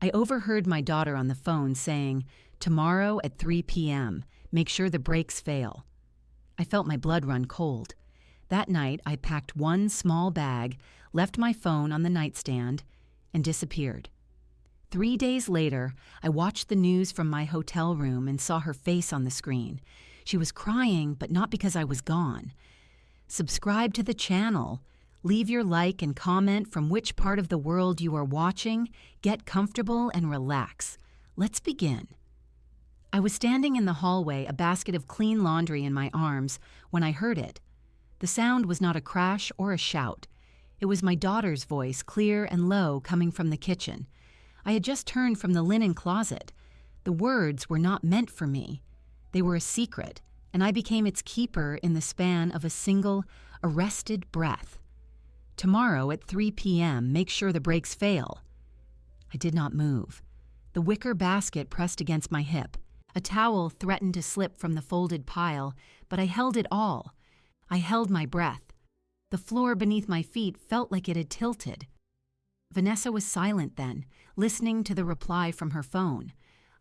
I overheard my daughter on the phone saying, "Tomorrow at 3 p.m., make sure the brakes fail." I felt my blood run cold. That night, I packed one small bag, left my phone on the nightstand, and disappeared. 3 days later, I watched the news from my hotel room and saw her face on the screen. She was crying, but not because I was gone. Subscribe to the channel. Leave your like and comment from which part of the world you are watching. Get comfortable and relax. Let's begin. I was standing in the hallway, a basket of clean laundry in my arms, when I heard it. The sound was not a crash or a shout. It was my daughter's voice, clear and low, coming from the kitchen. I had just turned from the linen closet. The words were not meant for me. They were a secret, and I became its keeper in the span of a single, arrested breath. "Tomorrow at 3 p.m., make sure the brakes fail." I did not move. The wicker basket pressed against my hip. A towel threatened to slip from the folded pile, but I held it all. I held my breath. The floor beneath my feet felt like it had tilted. Vanessa was silent then, listening to the reply from her phone.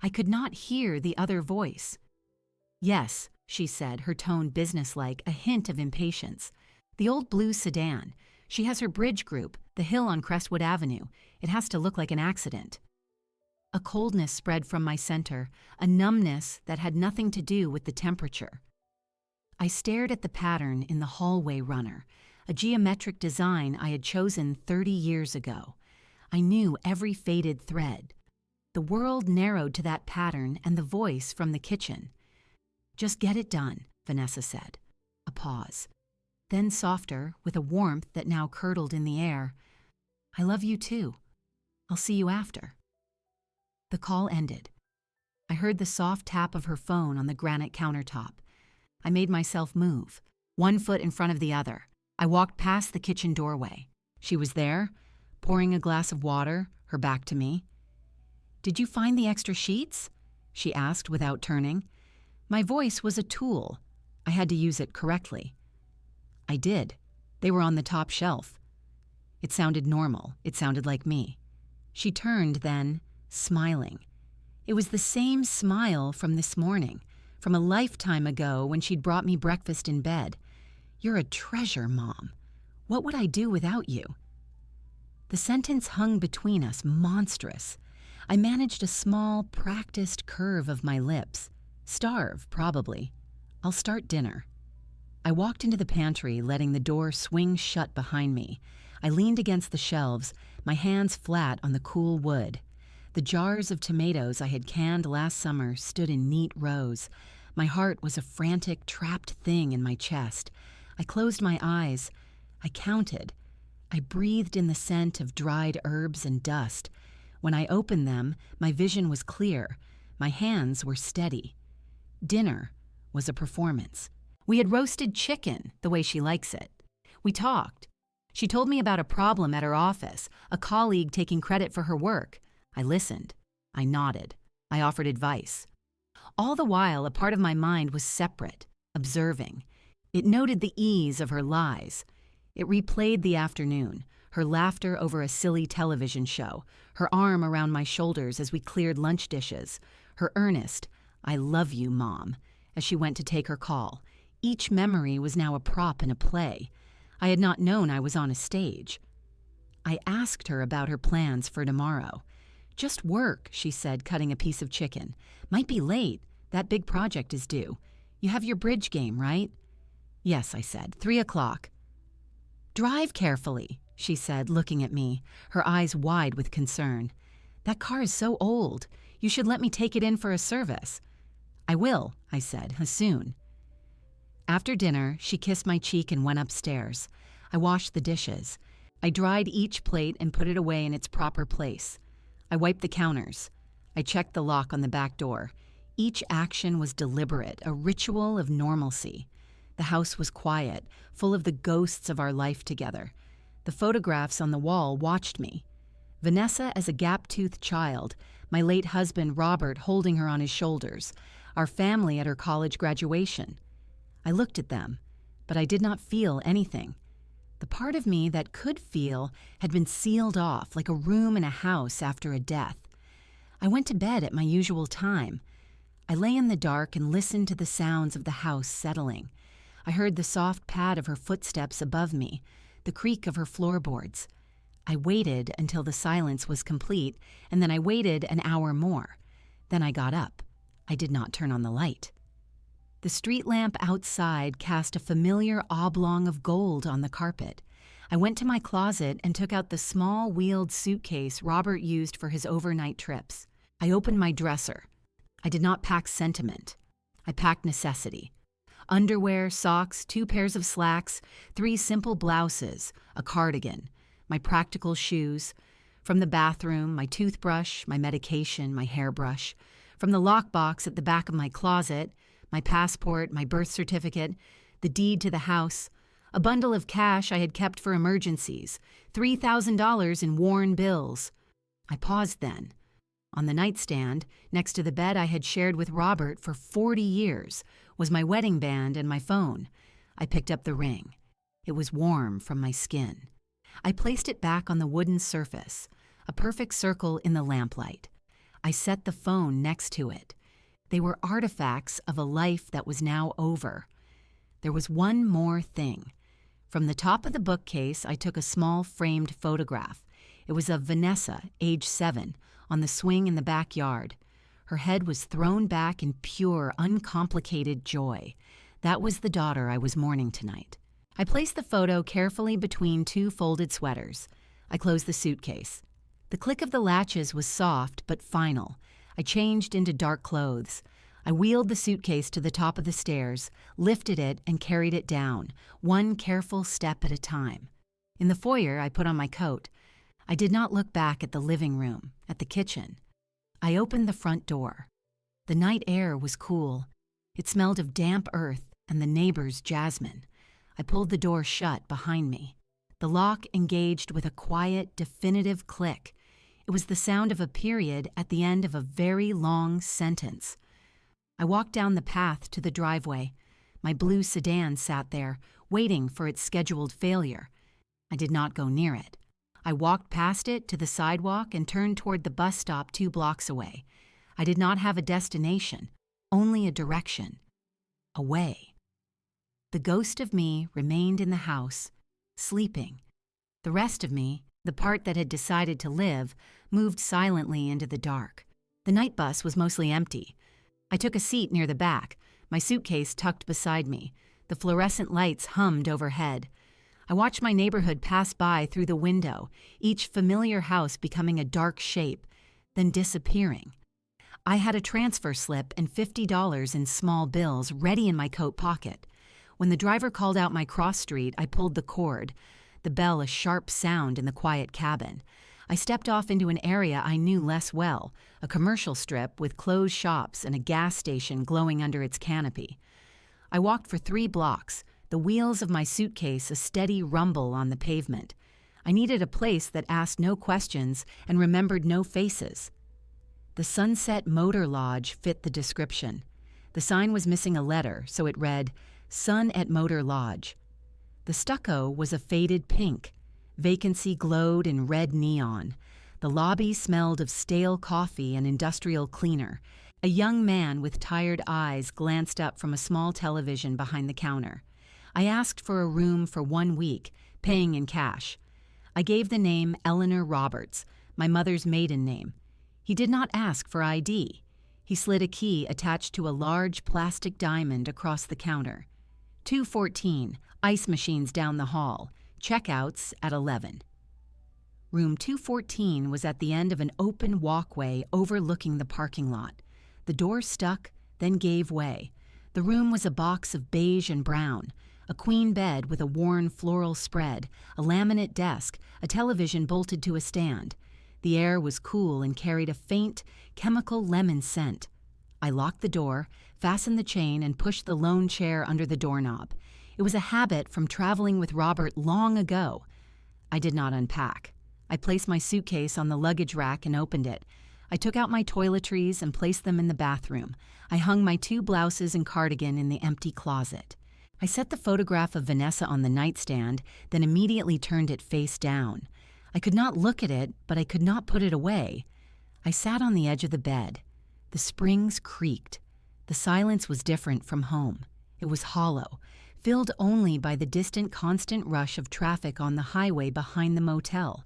I could not hear the other voice. "Yes," she said, her tone businesslike, a hint of impatience. "The old blue sedan. She has her bridge group, the hill on Crestwood Avenue. It has to look like an accident." A coldness spread from my center, a numbness that had nothing to do with the temperature. I stared at the pattern in the hallway runner, a geometric design I had chosen 30 years ago. I knew every faded thread. The world narrowed to that pattern and the voice from the kitchen. "Just get it done," Vanessa said. A pause. Then softer, with a warmth that now curdled in the air, "I love you too. I'll see you after." The call ended. I heard the soft tap of her phone on the granite countertop. I made myself move, one foot in front of the other. I walked past the kitchen doorway. She was there, pouring a glass of water, her back to me. "Did you find the extra sheets?" she asked without turning. My voice was a tool. I had to use it correctly. "I did. They were on the top shelf." It sounded normal. It sounded like me. She turned then, smiling. It was the same smile from this morning, from a lifetime ago when she'd brought me breakfast in bed. "You're a treasure, Mom. What would I do without you?" The sentence hung between us, monstrous. I managed a small, practiced curve of my lips. "Starve, probably. I'll start dinner." I walked into the pantry, letting the door swing shut behind me. I leaned against the shelves, my hands flat on the cool wood. The jars of tomatoes I had canned last summer stood in neat rows. My heart was a frantic, trapped thing in my chest. I closed my eyes. I counted. I breathed in the scent of dried herbs and dust. When I opened them, my vision was clear. My hands were steady. Dinner was a performance. We had roasted chicken, the way she likes it. We talked. She told me about a problem at her office, a colleague taking credit for her work. I listened. I nodded. I offered advice. All the while, a part of my mind was separate, observing. It noted the ease of her lies. It replayed the afternoon, her laughter over a silly television show, her arm around my shoulders as we cleared lunch dishes, her earnest, "I love you, Mom," as she went to take her call. Each memory was now a prop in a play. I had not known I was on a stage. I asked her about her plans for tomorrow. "Just work," she said, cutting a piece of chicken. "Might be late. That big project is due. You have your bridge game, right?" "Yes," I said. 3 o'clock. "Drive carefully," she said, looking at me, her eyes wide with concern. "That car is so old. You should let me take it in for a service." "I will," I said, soon. After dinner, she kissed my cheek and went upstairs. I washed the dishes. I dried each plate and put it away in its proper place. I wiped the counters. I checked the lock on the back door. Each action was deliberate, a ritual of normalcy. The house was quiet, full of the ghosts of our life together. The photographs on the wall watched me. Vanessa as a gap-toothed child, my late husband Robert holding her on his shoulders, our family at her college graduation. I looked at them, but I did not feel anything. The part of me that could feel had been sealed off like a room in a house after a death. I went to bed at my usual time. I lay in the dark and listened to the sounds of the house settling. I heard the soft pad of her footsteps above me, the creak of her floorboards. I waited until the silence was complete, and then I waited an hour more. Then I got up. I did not turn on the light. The street lamp outside cast a familiar oblong of gold on the carpet. I went to my closet and took out the small wheeled suitcase Robert used for his overnight trips. I opened my dresser. I did not pack sentiment. I packed necessity. Underwear, socks, 2 pairs of slacks, 3 simple blouses, a cardigan, my practical shoes. From the bathroom, my toothbrush, my medication, my hairbrush. From the lockbox at the back of my closet, my passport, my birth certificate, the deed to the house, a bundle of cash I had kept for emergencies, $3,000 in worn bills. I paused then. On the nightstand, next to the bed I had shared with Robert for 40 years, was my wedding band and my phone. I picked up the ring. It was warm from my skin. I placed it back on the wooden surface, a perfect circle in the lamplight. I set the phone next to it. They were artifacts of a life that was now over. There was one more thing. From the top of the bookcase, I took a small framed photograph. It was of Vanessa, age 7, on the swing in the backyard. Her head was thrown back in pure, uncomplicated joy. That was the daughter I was mourning tonight. I placed the photo carefully between 2 folded sweaters. I closed the suitcase. The click of the latches was soft but final. I changed into dark clothes. I wheeled the suitcase to the top of the stairs, lifted it, and carried it down, one careful step at a time. In the foyer, I put on my coat. I did not look back at the living room, at the kitchen. I opened the front door. The night air was cool. It smelled of damp earth and the neighbor's jasmine. I pulled the door shut behind me. The lock engaged with a quiet, definitive click. It was the sound of a period at the end of a very long sentence. I walked down the path to the driveway. My blue sedan sat there, waiting for its scheduled failure. I did not go near it. I walked past it to the sidewalk and turned toward the bus stop 2 blocks away. I did not have a destination, only a direction. Away. The ghost of me remained in the house, sleeping. The rest of me, the part that had decided to live, moved silently into the dark. The night bus was mostly empty. I took a seat near the back, my suitcase tucked beside me. The fluorescent lights hummed overhead. I watched my neighborhood pass by through the window, each familiar house becoming a dark shape, then disappearing. I had a transfer slip and $50 in small bills ready in my coat pocket. When the driver called out my cross street, I pulled the cord, the bell a sharp sound in the quiet cabin. I stepped off into an area I knew less well, a commercial strip with closed shops and a gas station glowing under its canopy. I walked for 3 blocks, the wheels of my suitcase a steady rumble on the pavement. I needed a place that asked no questions and remembered no faces. The Sunset Motor Lodge fit the description. The sign was missing a letter, so it read, Sun at Motor Lodge. The stucco was a faded pink. Vacancy glowed in red neon. The lobby smelled of stale coffee and industrial cleaner. A young man with tired eyes glanced up from a small television behind the counter. I asked for a room for 1 week, paying in cash. I gave the name Eleanor Roberts, my mother's maiden name. He did not ask for ID. He slid a key attached to a large plastic diamond across the counter. 214, ice machines down the hall, checkouts at 11. Room 214 was at the end of an open walkway overlooking the parking lot. The door stuck, then gave way. The room was a box of beige and brown, a queen bed with a worn floral spread, a laminate desk, a television bolted to a stand. The air was cool and carried a faint, chemical lemon scent. I locked the door, fastened the chain, and pushed the lone chair under the doorknob. It was a habit from traveling with Robert long ago. I did not unpack. I placed my suitcase on the luggage rack and opened it. I took out my toiletries and placed them in the bathroom. I hung my 2 blouses and cardigan in the empty closet. I set the photograph of Vanessa on the nightstand, then immediately turned it face down. I could not look at it, but I could not put it away. I sat on the edge of the bed. The springs creaked. The silence was different from home. It was hollow, filled only by the distant constant rush of traffic on the highway behind the motel.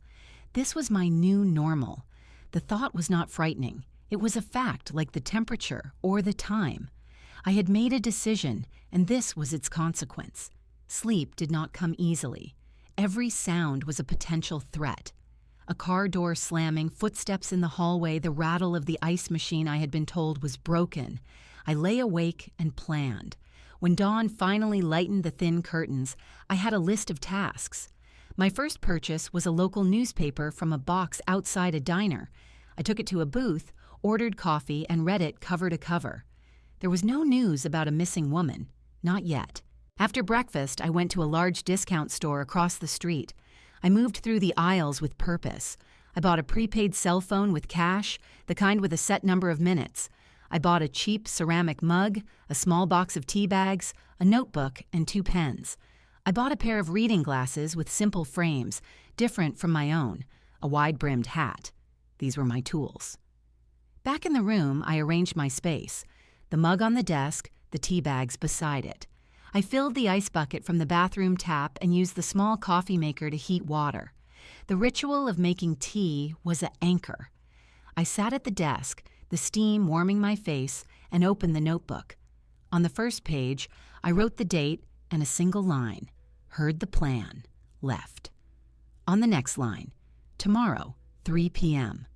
This was my new normal. The thought was not frightening. It was a fact, like the temperature or the time. I had made a decision, and this was its consequence. Sleep did not come easily. Every sound was a potential threat. A car door slamming, footsteps in the hallway, the rattle of the ice machine I had been told was broken. I lay awake and planned. When dawn finally lightened the thin curtains, I had a list of tasks. My first purchase was a local newspaper from a box outside a diner. I took it to a booth, ordered coffee, and read it cover to cover. There was no news about a missing woman. Not yet. After breakfast, I went to a large discount store across the street. I moved through the aisles with purpose. I bought a prepaid cell phone with cash, the kind with a set number of minutes. I bought a cheap ceramic mug, a small box of tea bags, a notebook, and 2 pens. I bought a pair of reading glasses with simple frames, different from my own, a wide-brimmed hat. These were my tools. Back in the room, I arranged my space. The mug on the desk, the tea bags beside it. I filled the ice bucket from the bathroom tap and used the small coffee maker to heat water. The ritual of making tea was an anchor. I sat at the desk, the steam warming my face, and opened the notebook. On the first page, I wrote the date and a single line. Heard the plan. Left. On the next line, tomorrow, 3 p.m.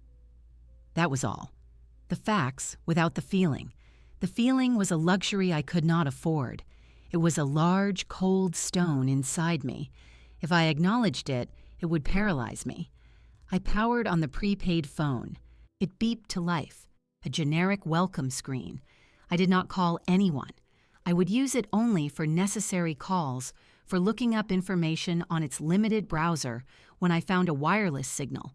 That was all. The facts without the feeling. The feeling was a luxury I could not afford. It was a large, cold stone inside me. If I acknowledged it, it would paralyze me. I powered on the prepaid phone. It beeped to life, a generic welcome screen. I did not call anyone. I would use it only for necessary calls, for looking up information on its limited browser when I found a wireless signal.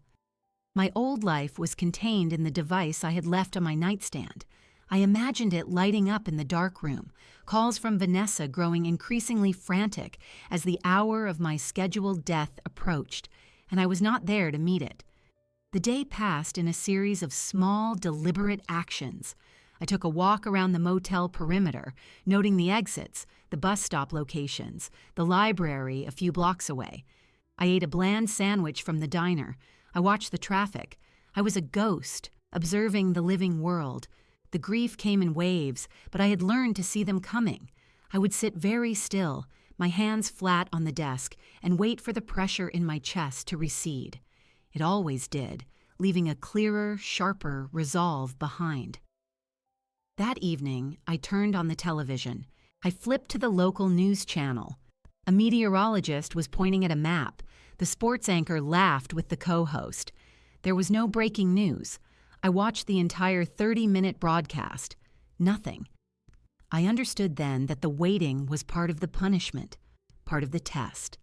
My old life was contained in the device I had left on my nightstand. I imagined it lighting up in the dark room, calls from Vanessa growing increasingly frantic as the hour of my scheduled death approached, and I was not there to meet it. The day passed in a series of small, deliberate actions. I took a walk around the motel perimeter, noting the exits, the bus stop locations, the library a few blocks away. I ate a bland sandwich from the diner. I watched the traffic. I was a ghost, observing the living world. The grief came in waves, but I had learned to see them coming. I would sit very still, my hands flat on the desk, and wait for the pressure in my chest to recede. It always did, leaving a clearer, sharper resolve behind. That evening, I turned on the television. I flipped to the local news channel. A meteorologist was pointing at a map. The sports anchor laughed with the co-host. There was no breaking news. I watched the entire 30-minute broadcast. Nothing. I understood then that the waiting was part of the punishment, part of the test.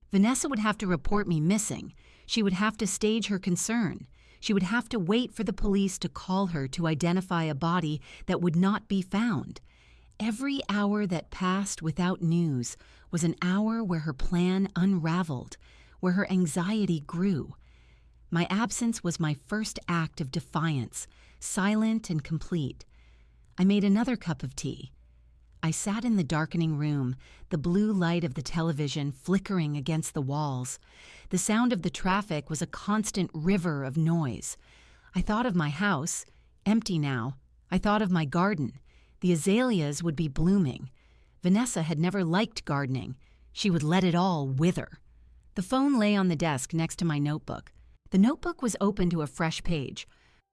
Vanessa would have to report me missing. She would have to stage her concern. She would have to wait for the police to call her to identify a body that would not be found. Every hour that passed without news was an hour where her plan unraveled, where her anxiety grew. My absence was my first act of defiance, silent and complete. I made another cup of tea. I sat in the darkening room, the blue light of the television flickering against the walls. The sound of the traffic was a constant river of noise. I thought of my house, empty now. I thought of my garden. The azaleas would be blooming. Vanessa had never liked gardening. She would let it all wither. The phone lay on the desk next to my notebook. The notebook was open to a fresh page.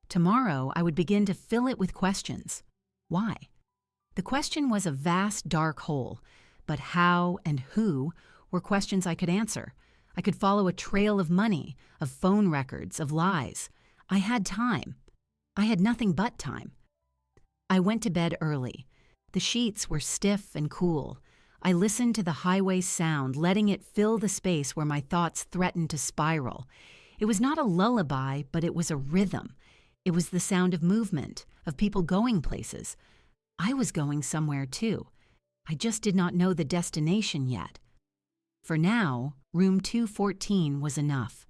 Tomorrow, I would begin to fill it with questions. Why? The question was a vast dark hole, but how and who were questions I could answer. I could follow a trail of money, of phone records, of lies. I had time. I had nothing but time. I went to bed early. The sheets were stiff and cool. I listened to the highway sound, letting it fill the space where my thoughts threatened to spiral. It was not a lullaby, but it was a rhythm. It was the sound of movement, of people going places. I was going somewhere too. I just did not know the destination yet. For now, room 214 was enough.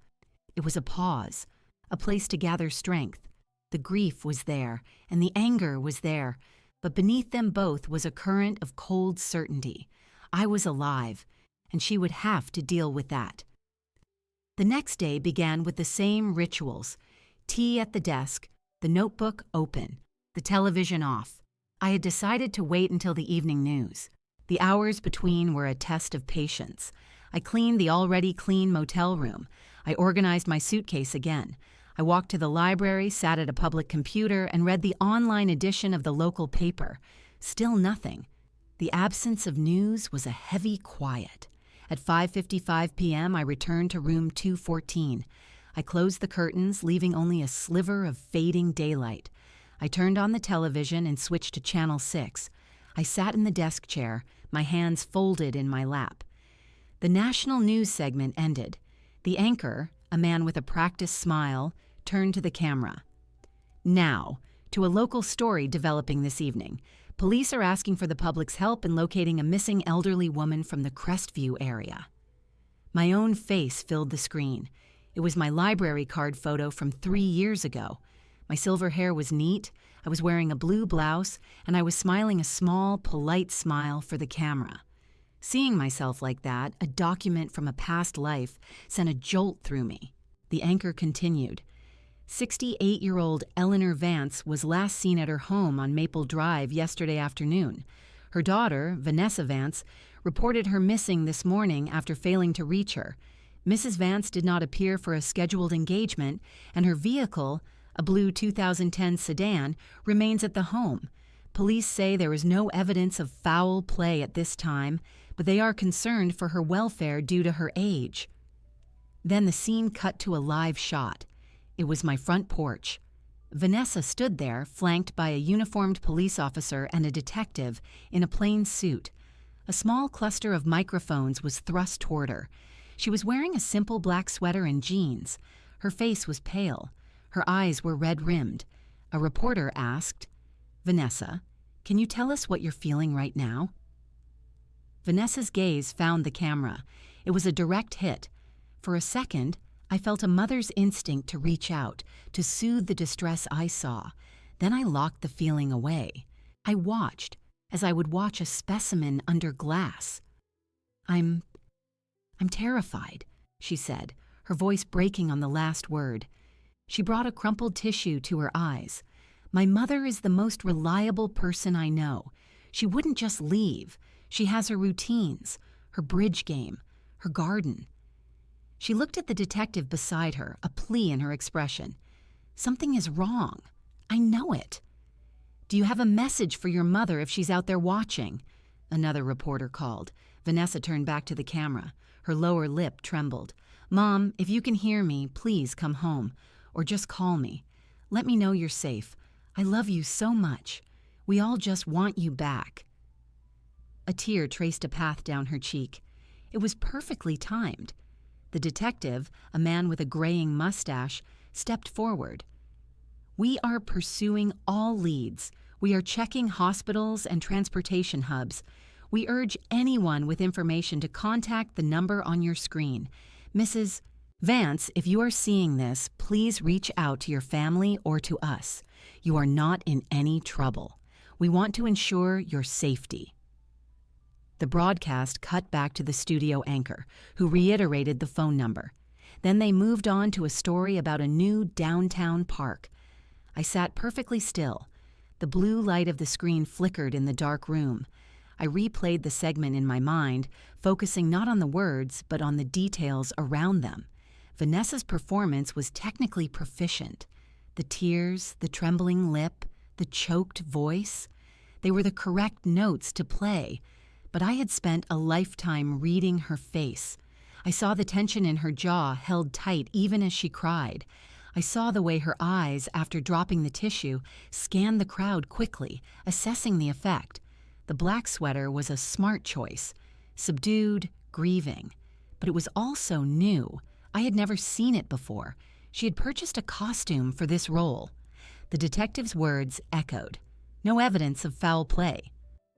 It was a pause, a place to gather strength. The grief was there, and the anger was there, but beneath them both was a current of cold certainty. I was alive, and she would have to deal with that. The next day began with the same rituals: tea at the desk, the notebook open, the television off. I had decided to wait until the evening news. The hours between were a test of patience. I cleaned the already clean motel room. I organized my suitcase again. I walked to the library, sat at a public computer, and read the online edition of the local paper. Still nothing. The absence of news was a heavy quiet. At 5:55 p.m., I returned to room 214. I closed the curtains, leaving only a sliver of fading daylight. I turned on the television and switched to Channel 6. I sat in the desk chair, my hands folded in my lap. The national news segment ended. The anchor, a man with a practiced smile, turned to the camera. Now, to a local story developing this evening. Police are asking for the public's help in locating a missing elderly woman from the Crestview area. My own face filled the screen. It was my library card photo from 3 years ago. My silver hair was neat, I was wearing a blue blouse, and I was smiling a small, polite smile for the camera. Seeing myself like that, a document from a past life, sent a jolt through me. The anchor continued. 68-year-old Eleanor Vance was last seen at her home on Maple Drive yesterday afternoon. Her daughter, Vanessa Vance, reported her missing this morning after failing to reach her. Mrs. Vance did not appear for a scheduled engagement, and her vehicle, a blue 2010 sedan, remains at the home. Police say there is no evidence of foul play at this time, but they are concerned for her welfare due to her age. Then the scene cut to a live shot. It was my front porch. Vanessa stood there, flanked by a uniformed police officer and a detective in a plain suit. A small cluster of microphones was thrust toward her. She was wearing a simple black sweater and jeans. Her face was pale. Her eyes were red-rimmed. A reporter asked, "Vanessa, can you tell us what you're feeling right now?" Vanessa's gaze found the camera. It was a direct hit. For a second, I felt a mother's instinct to reach out, to soothe the distress I saw. Then I locked the feeling away. I watched, as I would watch a specimen under glass. I'm terrified," she said, her voice breaking on the last word. She brought a crumpled tissue to her eyes. "My mother is the most reliable person I know. She wouldn't just leave. She has her routines, her bridge game, her garden." She looked at the detective beside her, a plea in her expression. "Something is wrong. I know it." "Do you have a message for your mother if she's out there watching?" Another reporter called. Vanessa turned back to the camera. Her lower lip trembled. "Mom, if you can hear me, please come home. Or just call me. Let me know you're safe. I love you so much. We all just want you back." A tear traced a path down her cheek. It was perfectly timed. The detective, a man with a graying mustache, stepped forward. "We are pursuing all leads. We are checking hospitals and transportation hubs. We urge anyone with information to contact the number on your screen. Mrs. Vance, if you are seeing this, please reach out to your family or to us. You are not in any trouble. We want to ensure your safety." The broadcast cut back to the studio anchor, who reiterated the phone number. Then they moved on to a story about a new downtown park. I sat perfectly still. The blue light of the screen flickered in the dark room. I replayed the segment in my mind, focusing not on the words, but on the details around them. Vanessa's performance was technically proficient. The tears, the trembling lip, the choked voice, they were the correct notes to play. But I had spent a lifetime reading her face. I saw the tension in her jaw held tight even as she cried. I saw the way her eyes, after dropping the tissue, scanned the crowd quickly, assessing the effect. The black sweater was a smart choice, subdued, grieving. But it was also new. I had never seen it before. She had purchased a costume for this role. The detective's words echoed. No evidence of foul play.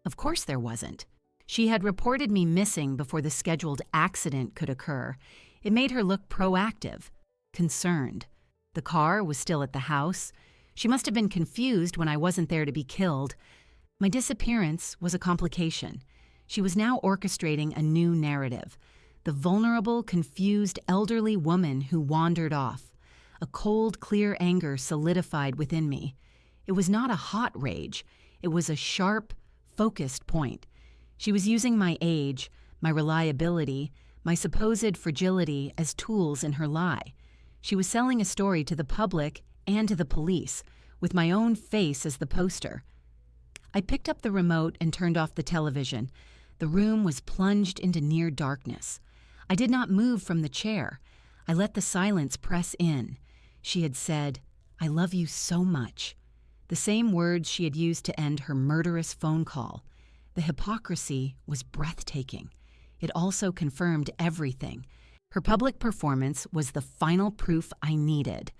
Of course there wasn't. She had reported me missing before the scheduled accident could occur. It made her look proactive, concerned. The car was still at the house. She must have been confused when I wasn't there to be killed. My disappearance was a complication. She was now orchestrating a new narrative. The vulnerable, confused, elderly woman who wandered off. A cold, clear anger solidified within me. It was not a hot rage. It was a sharp, focused point. She was using my age, my reliability, my supposed fragility as tools in her lie. She was selling a story to the public and to the police, with my own face as the poster. I picked up the remote and turned off the television. The room was plunged into near darkness. I did not move from the chair. I let the silence press in. She had said, "I love you so much." The same words she had used to end her murderous phone call. The hypocrisy was breathtaking. It also confirmed everything. Her public performance was the final proof I needed.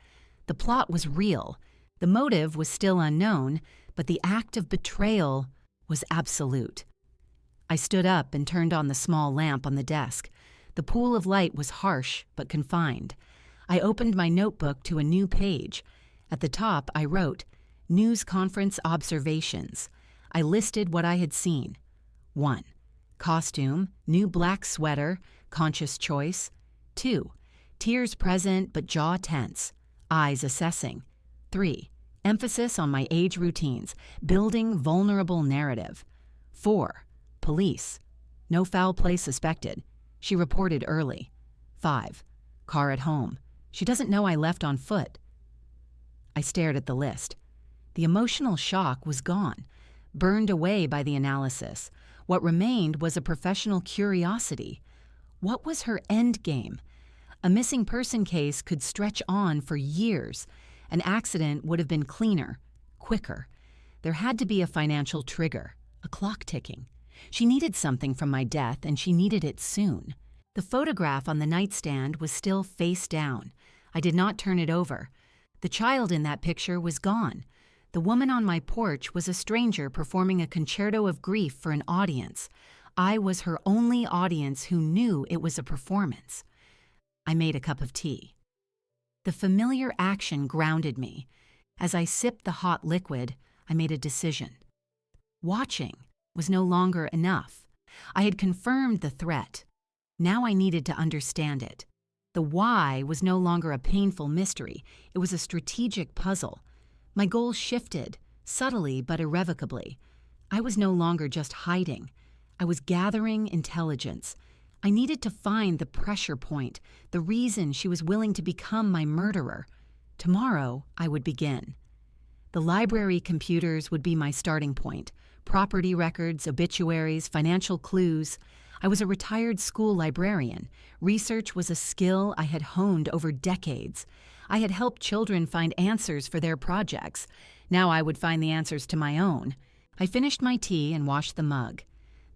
The plot was real. The motive was still unknown, but the act of betrayal was absolute. I stood up and turned on the small lamp on the desk. The pool of light was harsh but confined. I opened my notebook to a new page. At the top, I wrote, "News Conference Observations." I listed what I had seen. 1. Costume, new black sweater, conscious choice. 2. Tears present but jaw tense, eyes assessing. 3. Emphasis on my age routines, building vulnerable narrative. 4. Police. No foul play suspected. She reported early. 5. Car at home. She doesn't know I left on foot. I stared at the list. The emotional shock was gone, burned away by the analysis. What remained was a professional curiosity. What was her end game? A missing person case could stretch on for years. An accident would have been cleaner, quicker. There had to be a financial trigger, a clock ticking. She needed something from my death, and she needed it soon. The photograph on the nightstand was still face down. I did not turn it over. The child in that picture was gone. The woman on my porch was a stranger performing a concerto of grief for an audience. I was her only audience who knew it was a performance. I made a cup of tea. The familiar action grounded me. As I sipped the hot liquid, I made a decision. Watching was no longer enough. I had confirmed the threat. Now I needed to understand it. The why was no longer a painful mystery. It was a strategic puzzle. My goal shifted, subtly but irrevocably. I was no longer just hiding. I was gathering intelligence. I needed to find the pressure point, the reason she was willing to become my murderer. Tomorrow, I would begin. The library computers would be my starting point. Property records, obituaries, financial clues. I was a retired school librarian. Research was a skill I had honed over decades. I had helped children find answers for their projects. Now I would find the answers to my own. I finished my tea and washed the mug.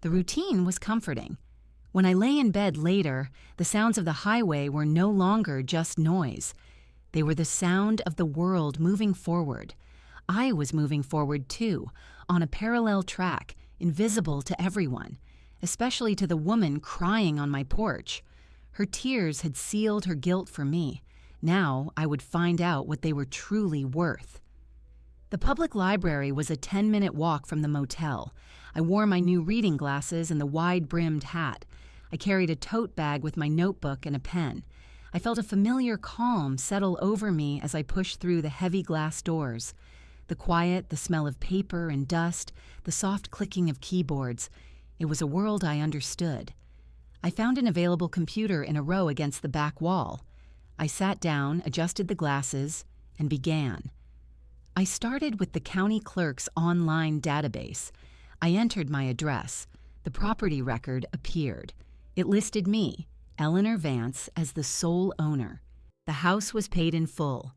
The routine was comforting. When I lay in bed later, the sounds of the highway were no longer just noise. They were the sound of the world moving forward. I was moving forward too, on a parallel track, invisible to everyone, especially to the woman crying on my porch. Her tears had sealed her guilt for me. Now I would find out what they were truly worth. The public library was a 10-minute walk from the motel. I wore my new reading glasses and the wide-brimmed hat. I carried a tote bag with my notebook and a pen. I felt a familiar calm settle over me as I pushed through the heavy glass doors. The quiet, the smell of paper and dust, the soft clicking of keyboards. It was a world I understood. I found an available computer in a row against the back wall. I sat down, adjusted the glasses, and began. I started with the county clerk's online database. I entered my address. The property record appeared. It listed me, Eleanor Vance, as the sole owner. The house was paid in full.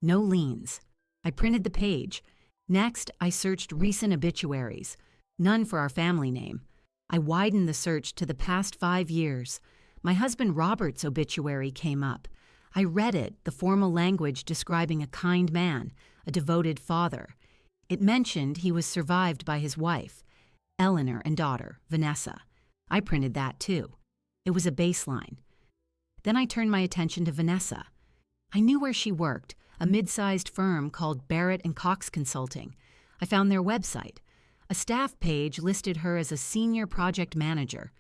No liens. I printed the page. Next, I searched recent obituaries. None for our family name. I widened the search to the past 5 years. My husband Robert's obituary came up. I read it, the formal language describing a kind man, a devoted father. It mentioned he was survived by his wife, Eleanor, and daughter, Vanessa. I printed that too. It was a baseline. Then I turned my attention to Vanessa. I knew where she worked, a mid-sized firm called Barrett and Cox Consulting. I found their website. A staff page listed her as a senior project manager.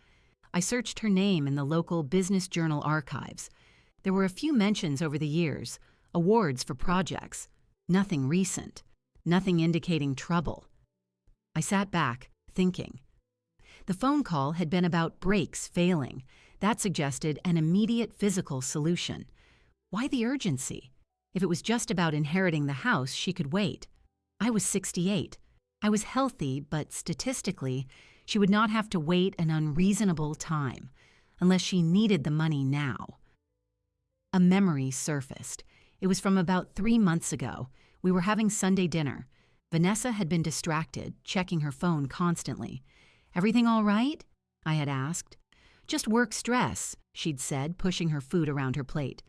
I searched her name in the local Business Journal archives. There were a few mentions over the years, awards for projects. Nothing recent, nothing indicating trouble. I sat back, thinking. The phone call had been about brakes failing. That suggested an immediate physical solution. Why the urgency? If it was just about inheriting the house, she could wait. I was 68. I was healthy, but statistically, she would not have to wait an unreasonable time, unless she needed the money now. A memory surfaced. It was from about 3 months ago. We were having Sunday dinner. Vanessa had been distracted, checking her phone constantly. "Everything all right?" I had asked. "Just work stress," she'd said, pushing her food around her plate.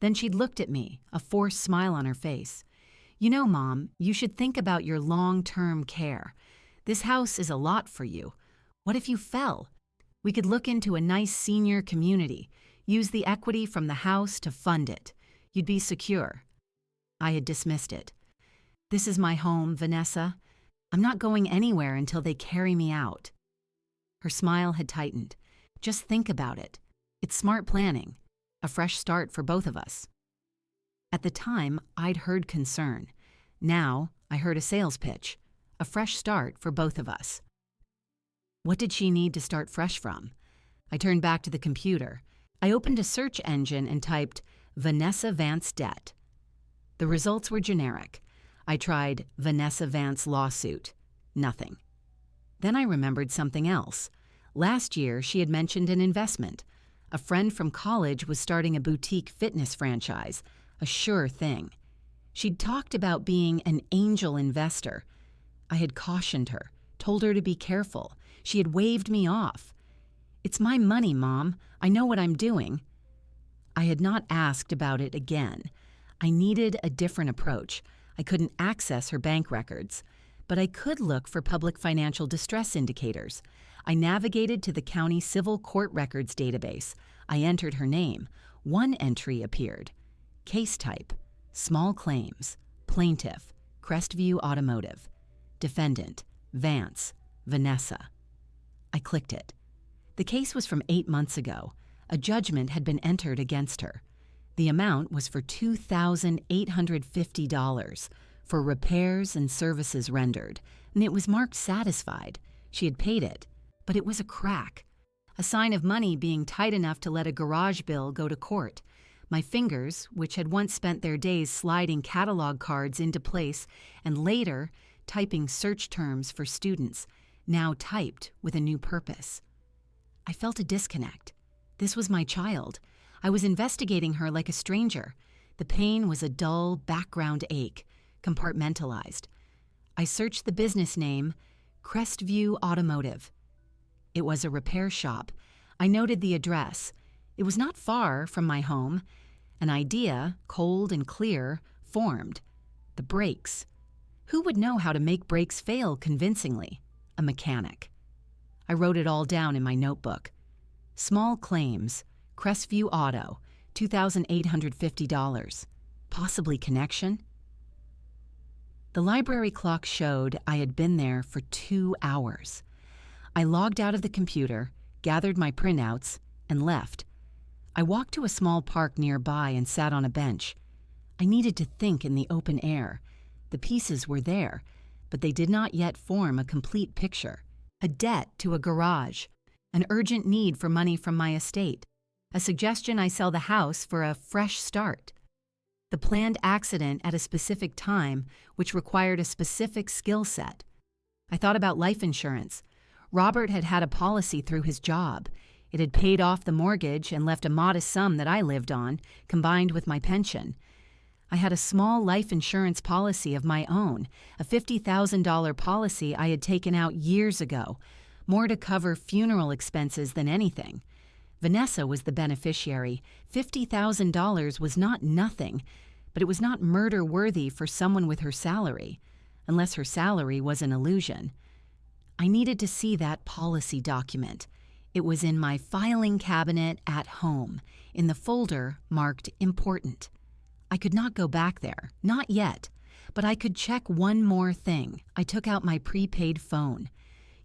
Then she'd looked at me, a forced smile on her face. "You know, Mom, you should think about your long-term care. This house is a lot for you. What if you fell? We could look into a nice senior community, use the equity from the house to fund it. You'd be secure." I had dismissed it. "This is my home, Vanessa. I'm not going anywhere until they carry me out." Her smile had tightened. "Just think about it. It's smart planning. A fresh start for both of us." At the time, I'd heard concern. Now, I heard a sales pitch. A fresh start for both of us. What did she need to start fresh from? I turned back to the computer. I opened a search engine and typed Vanessa Vance debt. The results were generic. I tried Vanessa Vance lawsuit. Nothing. Then I remembered something else. Last year, she had mentioned an investment. A friend from college was starting a boutique fitness franchise, a sure thing. She'd talked about being an angel investor. I had cautioned her, told her to be careful. She had waved me off. "It's my money, Mom. I know what I'm doing." I had not asked about it again. I needed a different approach. I couldn't access her bank records, but I could look for public financial distress indicators. I navigated to the county civil court records database. I entered her name. One entry appeared. Case type: small claims. Plaintiff: Crestview Automotive. Defendant: Vance, Vanessa. I clicked it. The case was from 8 months ago. A judgment had been entered against her. The amount was for $2,850 for repairs and services rendered, and it was marked satisfied. She had paid it, but it was a crack, a sign of money being tight enough to let a garage bill go to court. My fingers, which had once spent their days sliding catalog cards into place and later typing search terms for students, now typed with a new purpose. I felt a disconnect. This was my child. I was investigating her like a stranger. The pain was a dull background ache, compartmentalized. I searched the business name, Crestview Automotive. It was a repair shop. I noted the address. It was not far from my home. An idea, cold and clear, formed. The brakes. Who would know how to make brakes fail convincingly? A mechanic. I wrote it all down in my notebook. Small claims, Crestview Auto, $2,850. Possibly connection? The library clock showed I had been there for 2 hours. I logged out of the computer, gathered my printouts, and left. I walked to a small park nearby and sat on a bench. I needed to think in the open air. The pieces were there, but they did not yet form a complete picture. A debt to a garage, an urgent need for money from my estate, a suggestion I sell the house for a fresh start, the planned accident at a specific time which required a specific skill set. I thought about life insurance. Robert had had a policy through his job. It had paid off the mortgage and left a modest sum that I lived on, combined with my pension. I had a small life insurance policy of my own, a $50,000 policy I had taken out years ago, more to cover funeral expenses than anything. Vanessa was the beneficiary. $50,000 was not nothing, but it was not murder-worthy for someone with her salary, unless her salary was an illusion. I needed to see that policy document. It was in my filing cabinet at home, in the folder marked Important. I could not go back there, not yet. But I could check one more thing. I took out my prepaid phone.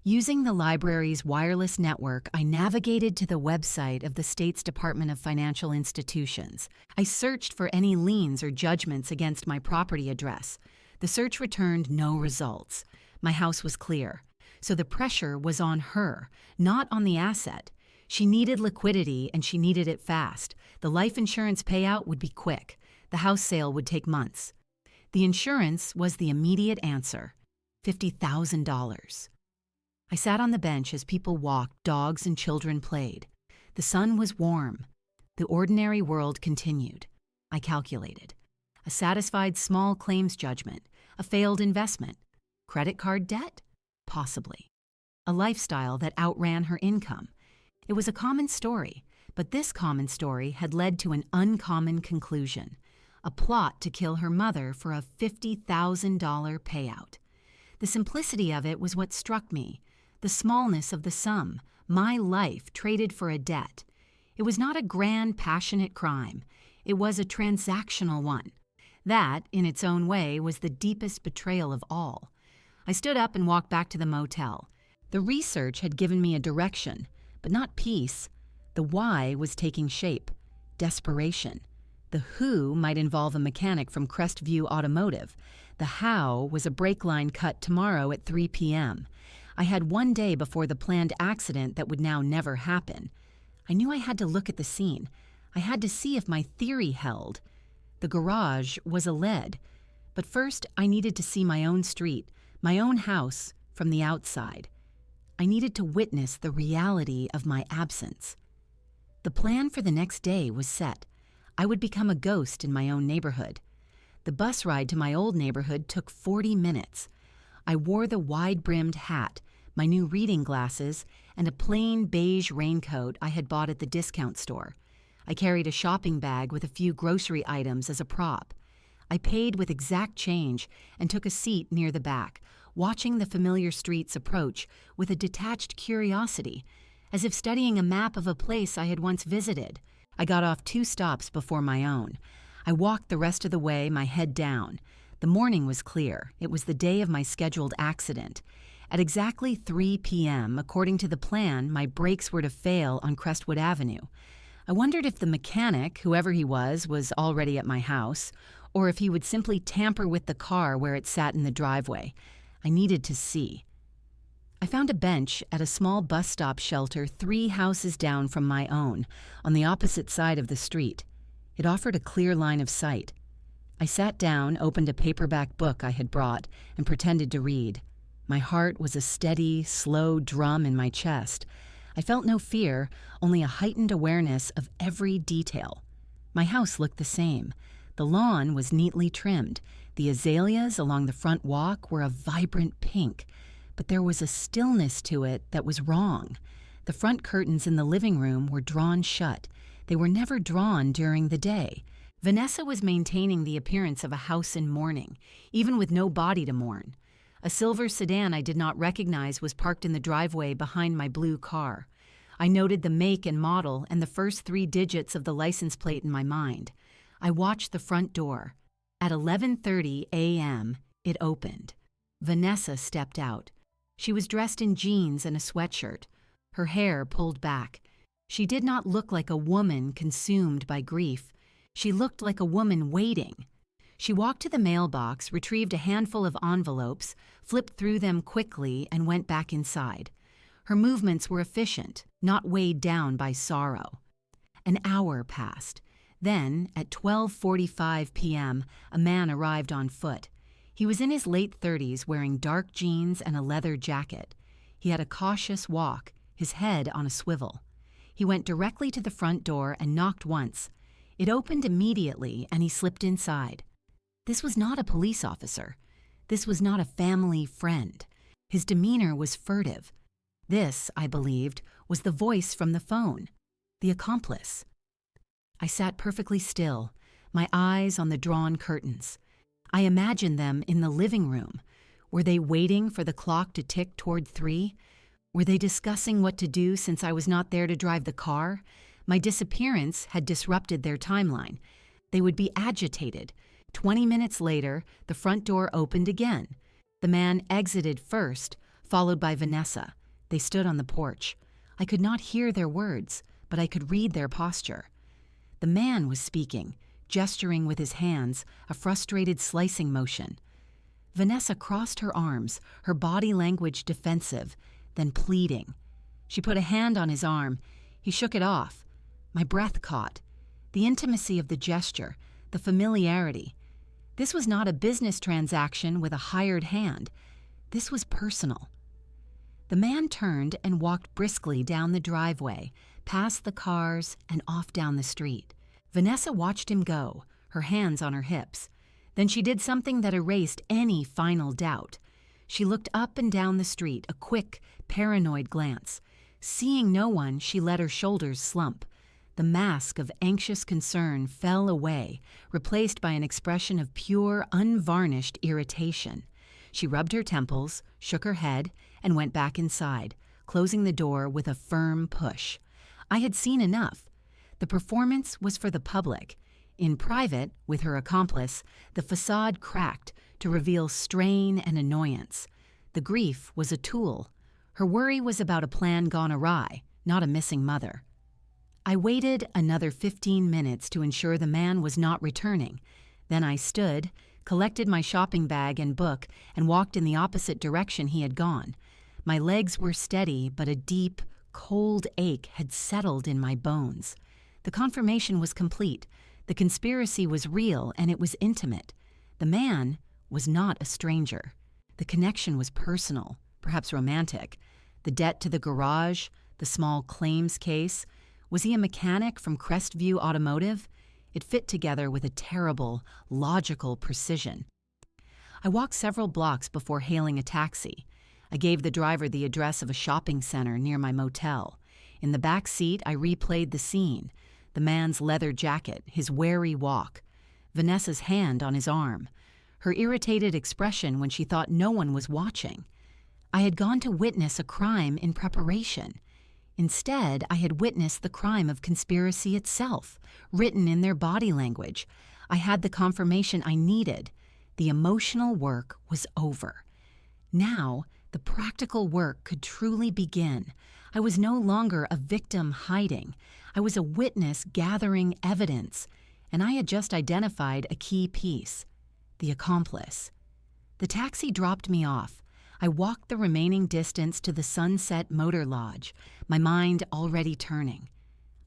Using the library's wireless network, I navigated to the website of the state's Department of Financial Institutions. I searched for any liens or judgments against my property address. The search returned no results. My house was clear. So the pressure was on her, not on the asset. She needed liquidity and she needed it fast. The life insurance payout would be quick. The house sale would take months. The insurance was the immediate answer, $50,000. I sat on the bench as people walked, dogs and children played. The sun was warm. The ordinary world continued. I calculated. A satisfied small claims judgment, a failed investment, credit card debt? Possibly. A lifestyle that outran her income. It was a common story, but this common story had led to an uncommon conclusion. A plot to kill her mother for a $50,000 payout. The simplicity of it was what struck me, the smallness of the sum, my life traded for a debt. It was not a grand, passionate crime. It was a transactional one. That, in its own way, was the deepest betrayal of all. I stood up and walked back to the motel. The research had given me a direction, but not peace. The why was taking shape, desperation. The who might involve a mechanic from Crestview Automotive. The how was a brake line cut tomorrow at 3 p.m. I had one day before the planned accident that would now never happen. I knew I had to look at the scene. I had to see if my theory held. The garage was a lead. But first, I needed to see my own street, my own house, from the outside. I needed to witness the reality of my absence. The plan for the next day was set. I would become a ghost in my own neighborhood. The bus ride to my old neighborhood took 40 minutes. I wore the wide-brimmed hat, my new reading glasses, and a plain beige raincoat I had bought at the discount store. I carried a shopping bag with a few grocery items as a prop. I paid with exact change and took a seat near the back, watching the familiar streets approach with a detached curiosity, as if studying a map of a place I had once visited. I got off 2 stops before my own. I walked the rest of the way, my head down. The morning was clear. It was the day of my scheduled accident. At exactly 3 p.m., according to the plan, my brakes were to fail on Crestwood Avenue. I wondered if the mechanic, whoever he was already at my house, or if he would simply tamper with the car where it sat in the driveway. I needed to see. I found a bench at a small bus stop shelter 3 houses down from my own, on the opposite side of the street. It offered a clear line of sight. I sat down, opened a paperback book I had brought, and pretended to read. My heart was a steady, slow drum in my chest. I felt no fear, only a heightened awareness of every detail. My house looked the same. The lawn was neatly trimmed. The azaleas along the front walk were a vibrant pink. But there was a stillness to it that was wrong. The front curtains in the living room were drawn shut. They were never drawn during the day. Vanessa was maintaining the appearance of a house in mourning, even with no body to mourn. A silver sedan I did not recognize was parked in the driveway behind my blue car. I noted the make and model and the first 3 digits of the license plate in my mind. I watched the front door. At 11:30 a.m., it opened. Vanessa stepped out. She was dressed in jeans and a sweatshirt, her hair pulled back. She did not look like a woman consumed by grief. She looked like a woman waiting. She walked to the mailbox, retrieved a handful of envelopes, flipped through them quickly, and went back inside. Her movements were efficient, not weighed down by sorrow. An hour passed. Then, at 12:45 p.m., a man arrived on foot. He was in his late 30s, wearing dark jeans and a leather jacket. He had a cautious walk, his head on a swivel. He went directly to the front door and knocked once. It opened immediately, and he slipped inside. This was not a police officer. This was not a family friend. His demeanor was furtive. This, I believed, was the voice from the phone, the accomplice. I sat perfectly still, my eyes on the drawn curtains. I imagined them in the living room. Were they waiting for the clock to tick toward 3? Were they discussing what to do since I was not there to drive the car? My disappearance had disrupted their timeline. They would be agitated. 20 minutes later, the front door opened again. The man exited first, followed by Vanessa. They stood on the porch. I could not hear their words, but I could read their posture. The man was speaking, gesturing with his hands, a frustrated slicing motion. Vanessa crossed her arms, her body language defensive, then pleading. She put a hand on his arm. He shook it off. My breath caught. The intimacy of the gesture, the familiarity. This was not a business transaction with a hired hand. This was personal. The man turned and walked briskly down the driveway, past the cars and off down the street. Vanessa watched him go, her hands on her hips. Then she did something that erased any final doubt. She looked up and down the street, a quick, paranoid glance. Seeing no one, she let her shoulders slump. The mask of anxious concern fell away, replaced by an expression of pure, unvarnished irritation. She rubbed her temples, shook her head, and went back inside, closing the door with a firm push. I had seen enough. The performance was for the public. In private, with her accomplice, the facade cracked to reveal strain and annoyance. The grief was a tool. Her worry was about a plan gone awry, not a missing mother. I waited another 15 minutes to ensure the man was not returning. Then I stood, collected my shopping bag and book, and walked in the opposite direction he had gone. My legs were steady, but a deep, cold ache had settled in my bones. The confirmation was complete. The conspiracy was real, and it was intimate. The man was not a stranger. The connection was personal, perhaps romantic. The debt to the garage, the small claims case. Was he a mechanic from Crestview Automotive? It fit together with a terrible, logical precision. I walked several blocks before hailing a taxi. I gave the driver the address of a shopping center near my motel. In the back seat, I replayed the scene. The man's leather jacket, his wary walk. Vanessa's hand on his arm. Her irritated expression when she thought no one was watching. I had gone to witness a crime in preparation. Instead, I had witnessed the crime of conspiracy itself, written in their body language. I had the confirmation I needed. The emotional work was over. Now, the practical work could truly begin. I was no longer a victim hiding. I was a witness gathering evidence, and I had just identified a key piece, the accomplice. The taxi dropped me off. I walked the remaining distance to the Sunset Motor Lodge, my mind already turning.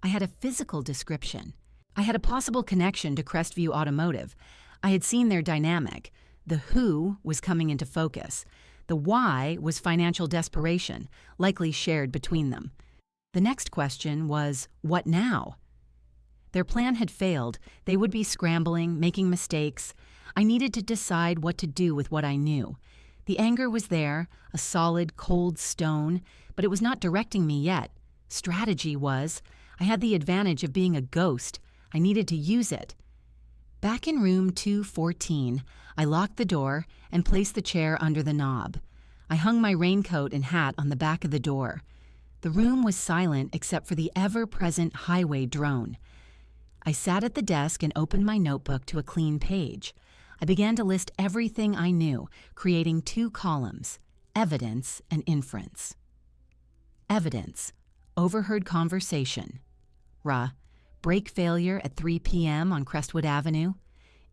I had a physical description. I had a possible connection to Crestview Automotive. I had seen their dynamic. The who was coming into focus. The why was financial desperation, likely shared between them. The next question was, what now? Their plan had failed. They would be scrambling, making mistakes. I needed to decide what to do with what I knew. The anger was there, a solid, cold stone, but it was not directing me yet. Strategy was. I had the advantage of being a ghost. I needed to use it. Back in room 214, I locked the door and placed the chair under the knob. I hung my raincoat and hat on the back of the door. The room was silent except for the ever-present highway drone. I sat at the desk and opened my notebook to a clean page. I began to list everything I knew, creating 2 columns, evidence and inference. Evidence, overheard conversation. Brake failure at 3 p.m. on Crestwood Avenue.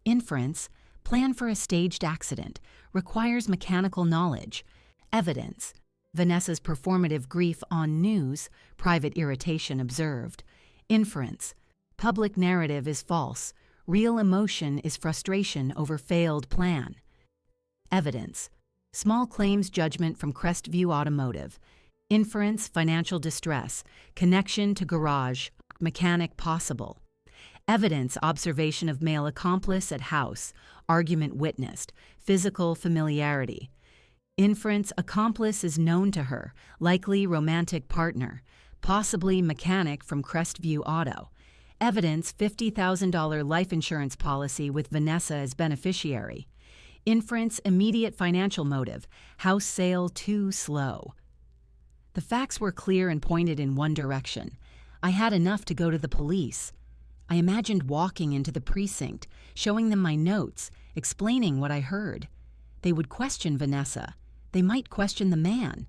Inference, plan for a staged accident, requires mechanical knowledge. Evidence, Vanessa's performative grief on news, private irritation observed. Inference, public narrative is false. Real emotion is frustration over failed plan. Evidence, small claims judgment from Crestview Automotive. Inference, financial distress. Connection to garage, mechanic possible. Evidence, observation of male accomplice at house. Argument witnessed. Physical familiarity. Inference, accomplice is known to her, likely romantic partner. Possibly mechanic from Crestview Auto. Evidence, $50,000 life insurance policy with Vanessa as beneficiary. Inference, immediate financial motive, house sale too slow. The facts were clear and pointed in one direction. I had enough to go to the police. I imagined walking into the precinct, showing them my notes, explaining what I heard. They would question Vanessa. They might question the man.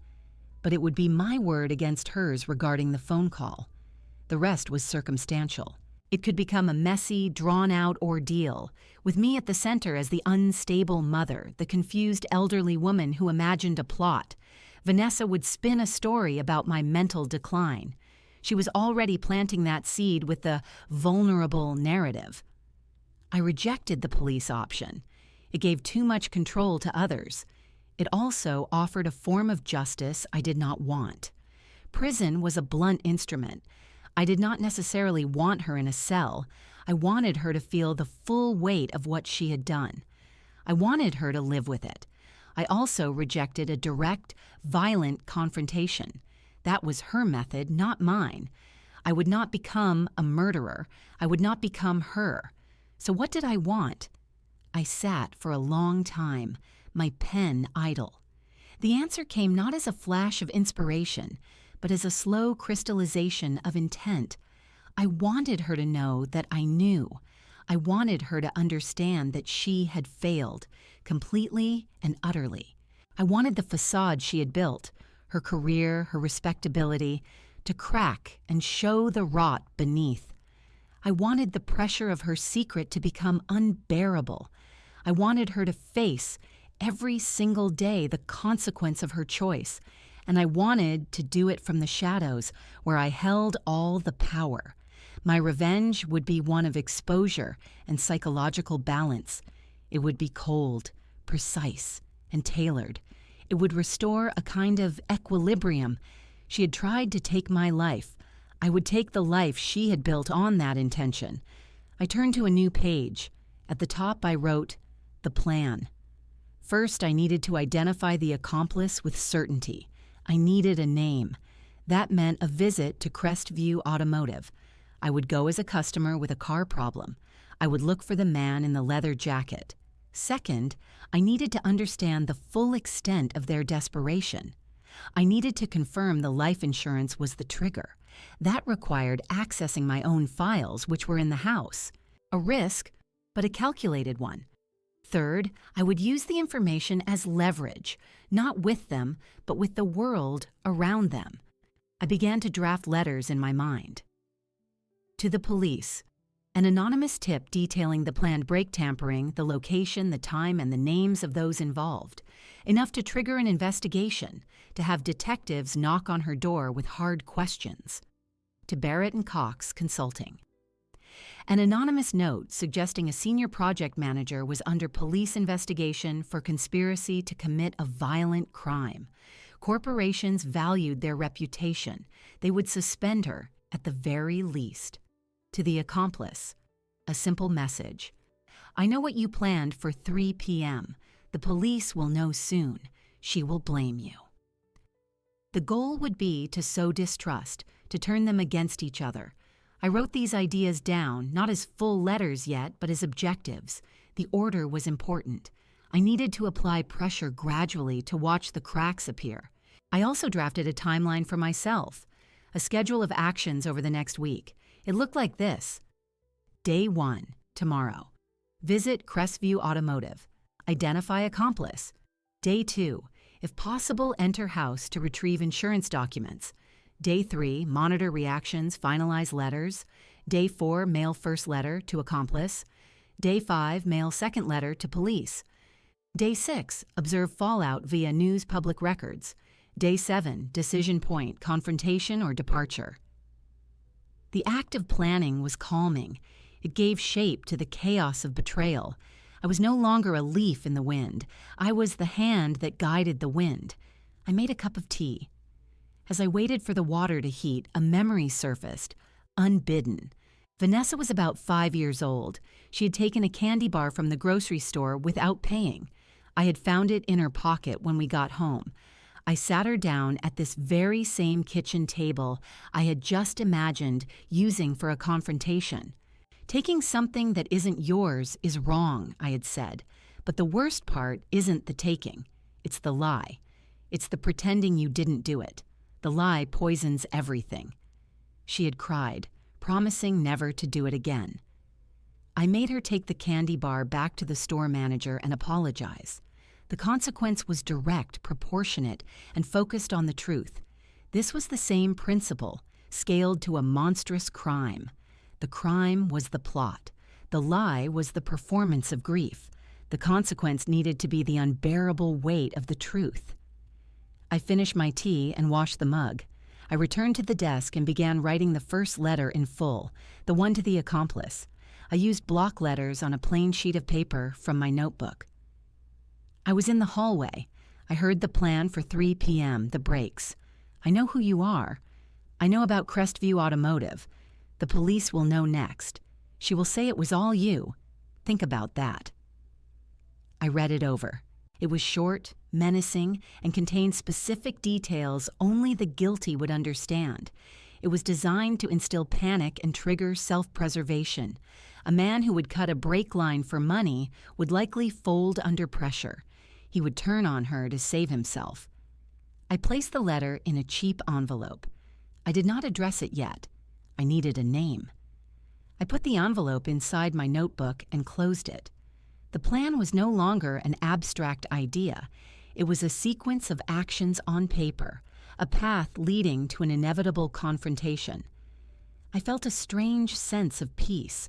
But it would be my word against hers regarding the phone call. The rest was circumstantial. It could become a messy, drawn-out ordeal, with me at the center as the unstable mother, the confused elderly woman who imagined a plot. Vanessa would spin a story about my mental decline. She was already planting that seed with the vulnerable narrative. I rejected the police option. It gave too much control to others. It also offered a form of justice I did not want. Prison was a blunt instrument. I did not necessarily want her in a cell. I wanted her to feel the full weight of what she had done. I wanted her to live with it. I also rejected a direct, violent confrontation. That was her method, not mine. I would not become a murderer. I would not become her. So what did I want? I sat for a long time, my pen idle. The answer came not as a flash of inspiration, but as a slow crystallization of intent. I wanted her to know that I knew. I wanted her to understand that she had failed, completely and utterly. I wanted the facade she had built, her career, her respectability, to crack and show the rot beneath. I wanted the pressure of her secret to become unbearable. I wanted her to face, every single day, the consequence of her choice, and I wanted to do it from the shadows, where I held all the power. My revenge would be one of exposure and psychological balance. It would be cold, precise, and tailored. It would restore a kind of equilibrium. She had tried to take my life. I would take the life she had built on that intention. I turned to a new page. At the top I wrote, "The plan." First, I needed to identify the accomplice with certainty. I needed a name. That meant a visit to Crestview Automotive. I would go as a customer with a car problem. I would look for the man in the leather jacket. Second, I needed to understand the full extent of their desperation. I needed to confirm the life insurance was the trigger. That required accessing my own files, which were in the house. A risk, but a calculated one. Third, I would use the information as leverage, not with them, but with the world around them. I began to draft letters in my mind. To the police. An anonymous tip detailing the planned brake tampering, the location, the time, and the names of those involved. Enough to trigger an investigation, to have detectives knock on her door with hard questions. To Barrett and Cox Consulting. An anonymous note suggesting a senior project manager was under police investigation for conspiracy to commit a violent crime. Corporations valued their reputation. They would suspend her at the very least. To the accomplice, a simple message. I know what you planned for 3 p.m. The police will know soon. She will blame you. The goal would be to sow distrust, to turn them against each other. I wrote these ideas down, not as full letters yet, but as objectives. The order was important. I needed to apply pressure gradually to watch the cracks appear. I also drafted a timeline for myself, a schedule of actions over the next week. It looked like this. Day 1, tomorrow. Visit Crestview Automotive. Identify accomplice. Day 2, if possible, enter house to retrieve insurance documents. Day 3, monitor reactions, finalize letters. Day 4, mail first letter to accomplice. Day 5, mail second letter to police. Day 6, observe fallout via news public records. Day 7, decision point, confrontation or departure. The act of planning was calming. It gave shape to the chaos of betrayal. I was no longer a leaf in the wind. I was the hand that guided the wind. I made a cup of tea. As I waited for the water to heat, a memory surfaced, unbidden. Vanessa was about 5 years old. She had taken a candy bar from the grocery store without paying. I had found it in her pocket when we got home. I sat her down at this very same kitchen table I had just imagined using for a confrontation. Taking something that isn't yours is wrong, I had said, but the worst part isn't the taking. It's the lie. It's the pretending you didn't do it. The lie poisons everything. She had cried, promising never to do it again. I made her take the candy bar back to the store manager and apologize. The consequence was direct, proportionate, and focused on the truth. This was the same principle, scaled to a monstrous crime. The crime was the plot. The lie was the performance of grief. The consequence needed to be the unbearable weight of the truth. I finished my tea and washed the mug. I returned to the desk and began writing the first letter in full, the one to the accomplice. I used block letters on a plain sheet of paper from my notebook. I was in the hallway. I heard the plan for 3 p.m., the breaks. I know who you are. I know about Crestview Automotive. The police will know next. She will say it was all you. Think about that. I read it over. It was short, menacing, and contained specific details only the guilty would understand. It was designed to instill panic and trigger self-preservation. A man who would cut a brake line for money would likely fold under pressure. He would turn on her to save himself. I placed the letter in a cheap envelope. I did not address it yet. I needed a name. I put the envelope inside my notebook and closed it. The plan was no longer an abstract idea. It was a sequence of actions on paper, a path leading to an inevitable confrontation. I felt a strange sense of peace.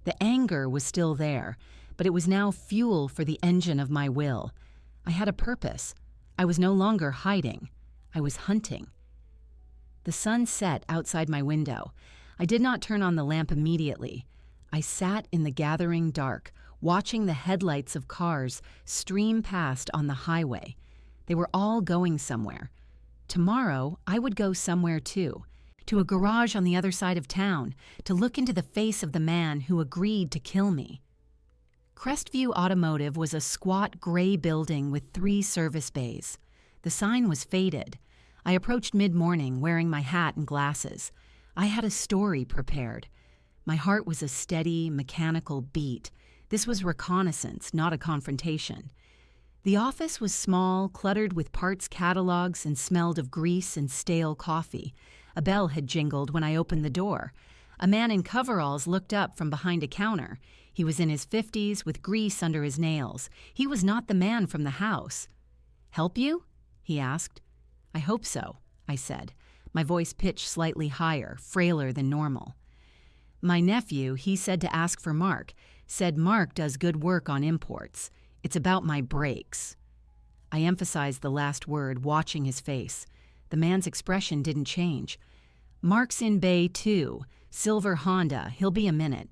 The anger was still there, but it was now fuel for the engine of my will. I had a purpose. I was no longer hiding. I was hunting. The sun set outside my window. I did not turn on the lamp immediately. I sat in the gathering dark, watching the headlights of cars stream past on the highway. They were all going somewhere. Tomorrow, I would go somewhere too, to a garage on the other side of town, to look into the face of the man who agreed to kill me. Crestview Automotive was a squat gray building with 3 service bays. The sign was faded. I approached mid-morning wearing my hat and glasses. I had a story prepared. My heart was a steady, mechanical beat. This was reconnaissance, not a confrontation. The office was small, cluttered with parts catalogs, and smelled of grease and stale coffee. A bell had jingled when I opened the door. A man in coveralls looked up from behind a counter. He was in his 50s with grease under his nails. He was not the man from the house. "Help you?" he asked. "I hope so," I said, my voice pitched slightly higher, frailer than normal. "My nephew, he said to ask for Mark. Said Mark does good work on imports. It's about my brakes." I emphasized the last word, watching his face. The man's expression didn't change. "Mark's in Bay 2, silver Honda. He'll be a minute."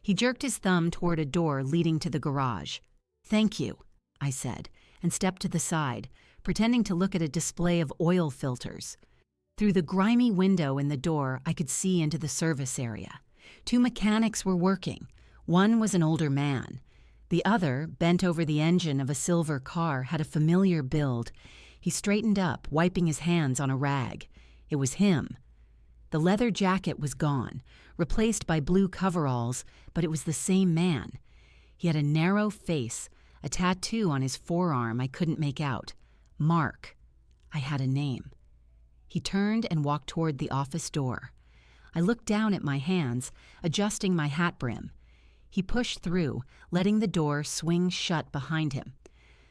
He jerked his thumb toward a door leading to the garage. "Thank you," I said, and stepped to the side, pretending to look at a display of oil filters. Through the grimy window in the door, I could see into the service area. 2 mechanics were working. One was an older man. The other, bent over the engine of a silver car, had a familiar build. He straightened up, wiping his hands on a rag. It was him. The leather jacket was gone, replaced by blue coveralls, but it was the same man. He had a narrow face, a tattoo on his forearm I couldn't make out. Mark. I had a name. He turned and walked toward the office door. I looked down at my hands, adjusting my hat brim. He pushed through, letting the door swing shut behind him.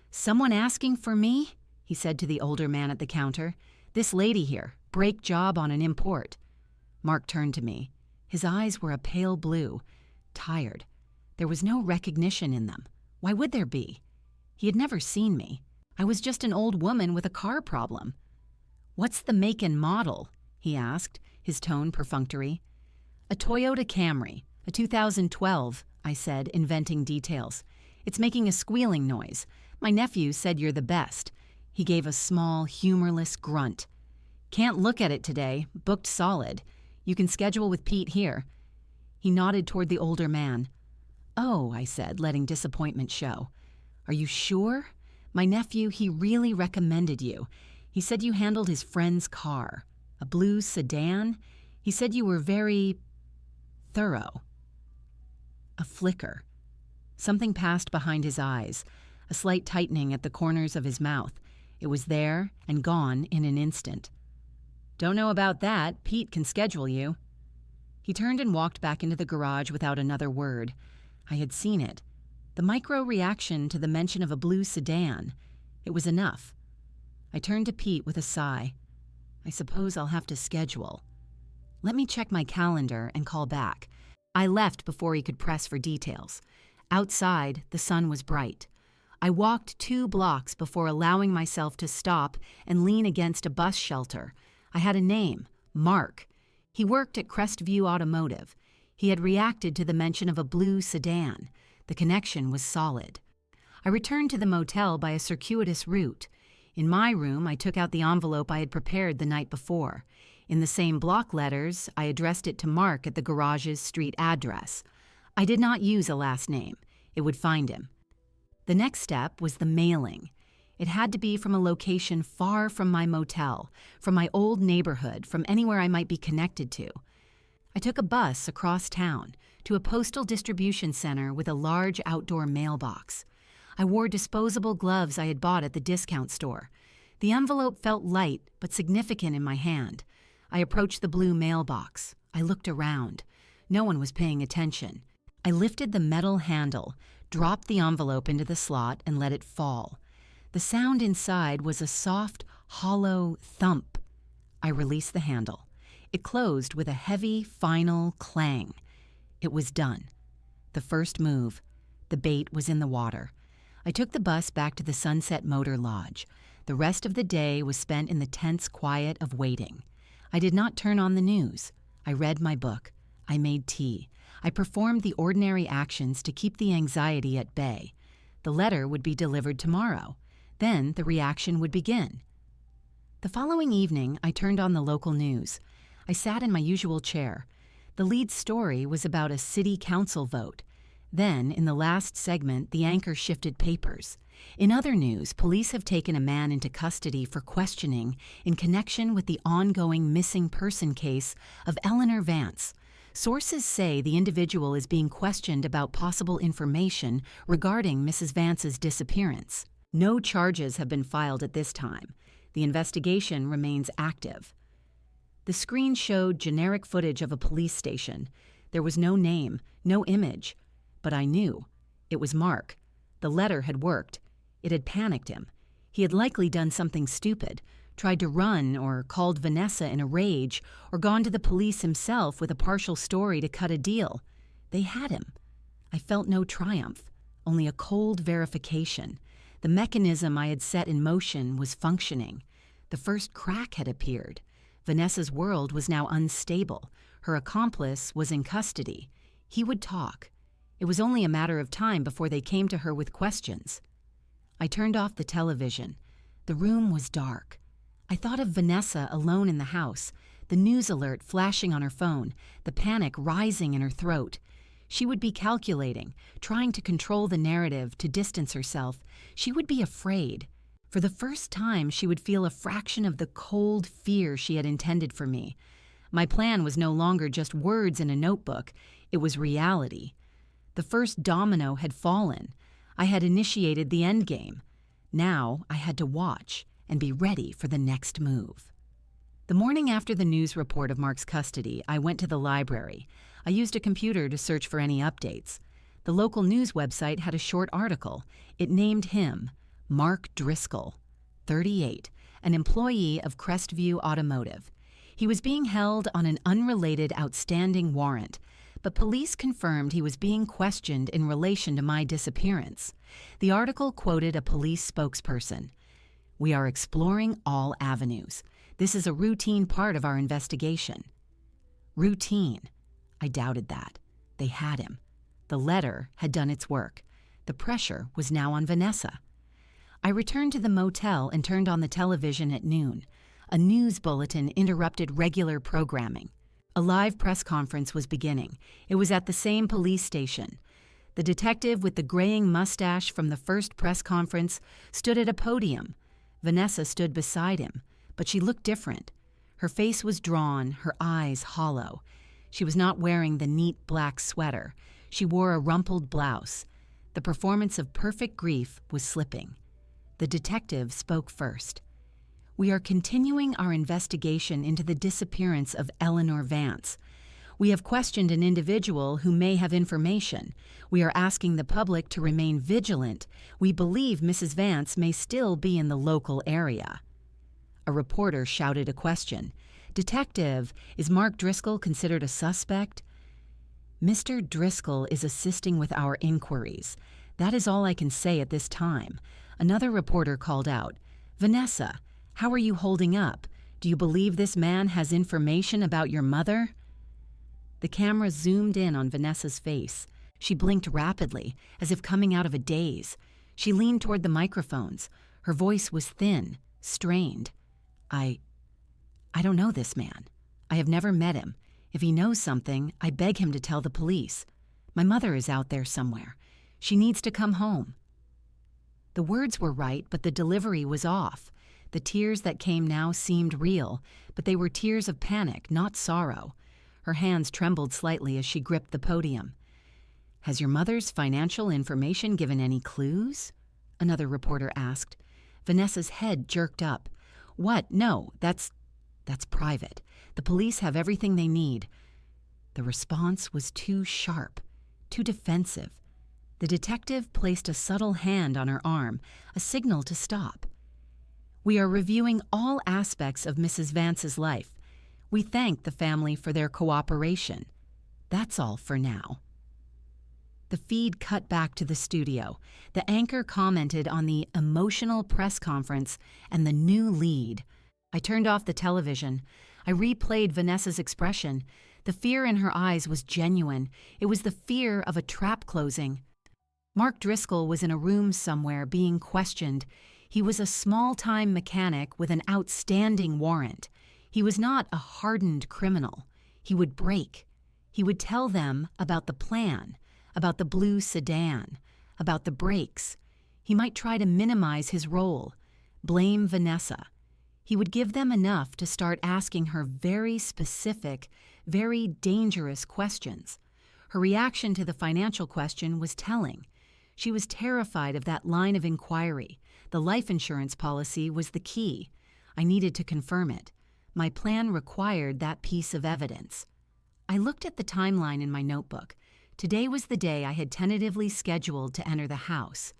"Someone asking for me?" he said to the older man at the counter. "This lady here, brake job on an import." Mark turned to me. His eyes were a pale blue, tired. There was no recognition in them. Why would there be? He had never seen me. I was just an old woman with a car problem. "What's the make and model?" he asked, his tone perfunctory. "A Toyota Camry, a 2012, I said, inventing details. "It's making a squealing noise. My nephew said you're the best." He gave a small, humorless grunt. "Can't look at it today. Booked solid. You can schedule with Pete here." He nodded toward the older man. "Oh," I said, letting disappointment show. "Are you sure? My nephew, he really recommended you. He said you handled his friend's car. A blue sedan? He said you were very thorough." A flicker. Something passed behind his eyes, a slight tightening at the corners of his mouth. It was there and gone in an instant. "Don't know about that. Pete can schedule you." He turned and walked back into the garage without another word. I had seen it. The micro-reaction to the mention of a blue sedan. It was enough. I turned to Pete with a sigh. I suppose I'll have to schedule. Let me check my calendar and call back. I left before he could press for details. Outside, the sun was bright. I walked 2 blocks before allowing myself to stop and lean against a bus shelter. I had a name, Mark. He worked at Crestview Automotive. He had reacted to the mention of a blue sedan. The connection was solid. I returned to the motel by a circuitous route. In my room, I took out the envelope I had prepared the night before. In the same block letters, I addressed it to Mark at the garage's street address. I did not use a last name. It would find him. The next step was the mailing. It had to be from a location far from my motel, from my old neighborhood, from anywhere I might be connected to. I took a bus across town to a postal distribution center with a large outdoor mailbox. I wore disposable gloves I had bought at the discount store. The envelope felt light but significant in my hand. I approached the blue mailbox. I looked around. No one was paying attention. I lifted the metal handle, dropped the envelope into the slot, and let it fall. The sound inside was a soft, hollow thump. I released the handle. It closed with a heavy, final clang. It was done. The first move. The bait was in the water. I took the bus back to the Sunset Motor Lodge. The rest of the day was spent in the tense quiet of waiting. I did not turn on the news. I read my book. I made tea. I performed the ordinary actions to keep the anxiety at bay. The letter would be delivered tomorrow. Then the reaction would begin. The following evening, I turned on the local news. I sat in my usual chair. The lead story was about a city council vote. Then, in the last segment, the anchor shifted papers. In other news, police have taken a man into custody for questioning in connection with the ongoing missing person case of Eleanor Vance. Sources say the individual is being questioned about possible information regarding Mrs. Vance's disappearance. No charges have been filed at this time. The investigation remains active. The screen showed generic footage of a police station. There was no name, no image. But I knew. It was Mark. The letter had worked. It had panicked him. He had likely done something stupid, tried to run or called Vanessa in a rage or gone to the police himself with a partial story to cut a deal. They had him. I felt no triumph, only a cold verification. The mechanism I had set in motion was functioning. The first crack had appeared. Vanessa's world was now unstable. Her accomplice was in custody. He would talk. It was only a matter of time before they came to her with questions. I turned off the television. The room was dark. I thought of Vanessa alone in the house, the news alert flashing on her phone, the panic rising in her throat. She would be calculating, trying to control the narrative, to distance herself. She would be afraid. For the first time, she would feel a fraction of the cold fear she had intended for me. My plan was no longer just words in a notebook. It was reality. The first domino had fallen. I had initiated the endgame. Now I had to watch and be ready for the next move. The morning after the news report of Mark's custody, I went to the library. I used a computer to search for any updates. The local news website had a short article. It named him Mark Driscoll, 38, an employee of Crestview Automotive. He was being held on an unrelated outstanding warrant, but police confirmed he was being questioned in relation to my disappearance. The article quoted a police spokesperson. "We are exploring all avenues. This is a routine part of our investigation." Routine. I doubted that. They had him. The letter had done its work. The pressure was now on Vanessa. I returned to the motel and turned on the television at noon. A news bulletin interrupted regular programming. A live press conference was beginning. It was at the same police station. The detective with the graying mustache from the first press conference stood at a podium. Vanessa stood beside him, but she looked different. Her face was drawn, her eyes hollow. She was not wearing the neat black sweater. She wore a rumpled blouse. The performance of perfect grief was slipping. The detective spoke first. "We are continuing our investigation into the disappearance of Eleanor Vance. We have questioned an individual who may have information. We are asking the public to remain vigilant. We believe Mrs. Vance may still be in the local area." A reporter shouted a question. "Detective, is Mark Driscoll considered a suspect?" "Mr. Driscoll is assisting with our inquiries. That is all I can say at this time." Another reporter called out, "Vanessa, how are you holding up? Do you believe this man has information about your mother?" The camera zoomed in on Vanessa's face. She blinked rapidly, as if coming out of a daze. She leaned toward the microphones. Her voice was thin, strained. I don't know this man. I have never met him. If he knows something, I beg him to tell the police. My mother is out there somewhere. She needs to come home." The words were right, but the delivery was off. The tears that came now seemed real, but they were tears of panic, not sorrow. Her hands trembled slightly as she gripped the podium. "Has your mother's financial information given any clues?" another reporter asked. Vanessa's head jerked up. "What? No, that's private. The police have everything they need." The response was too sharp, too defensive. The detective placed a subtle hand on her arm, a signal to stop. "We are reviewing all aspects of Mrs. Vance's life. We thank the family for their cooperation. That's all for now." The feed cut back to the studio. The anchor commented on the emotional press conference and the new lead. I turned off the television. I replayed Vanessa's expression. The fear in her eyes was genuine. It was the fear of a trap closing. Mark Driscoll was in a room somewhere being questioned. He was a small-time mechanic with an outstanding warrant. He was not a hardened criminal. He would break. He would tell them about the plan, about the blue sedan, about the brakes. He might try to minimize his role, blame Vanessa. He would give them enough to start asking her very specific, very dangerous questions. Her reaction to the financial question was telling. She was terrified of that line of inquiry. The life insurance policy was the key. I needed to confirm it. My plan required that piece of evidence. I looked at the timeline in my notebook. Today was the day I had tentatively scheduled to enter the house.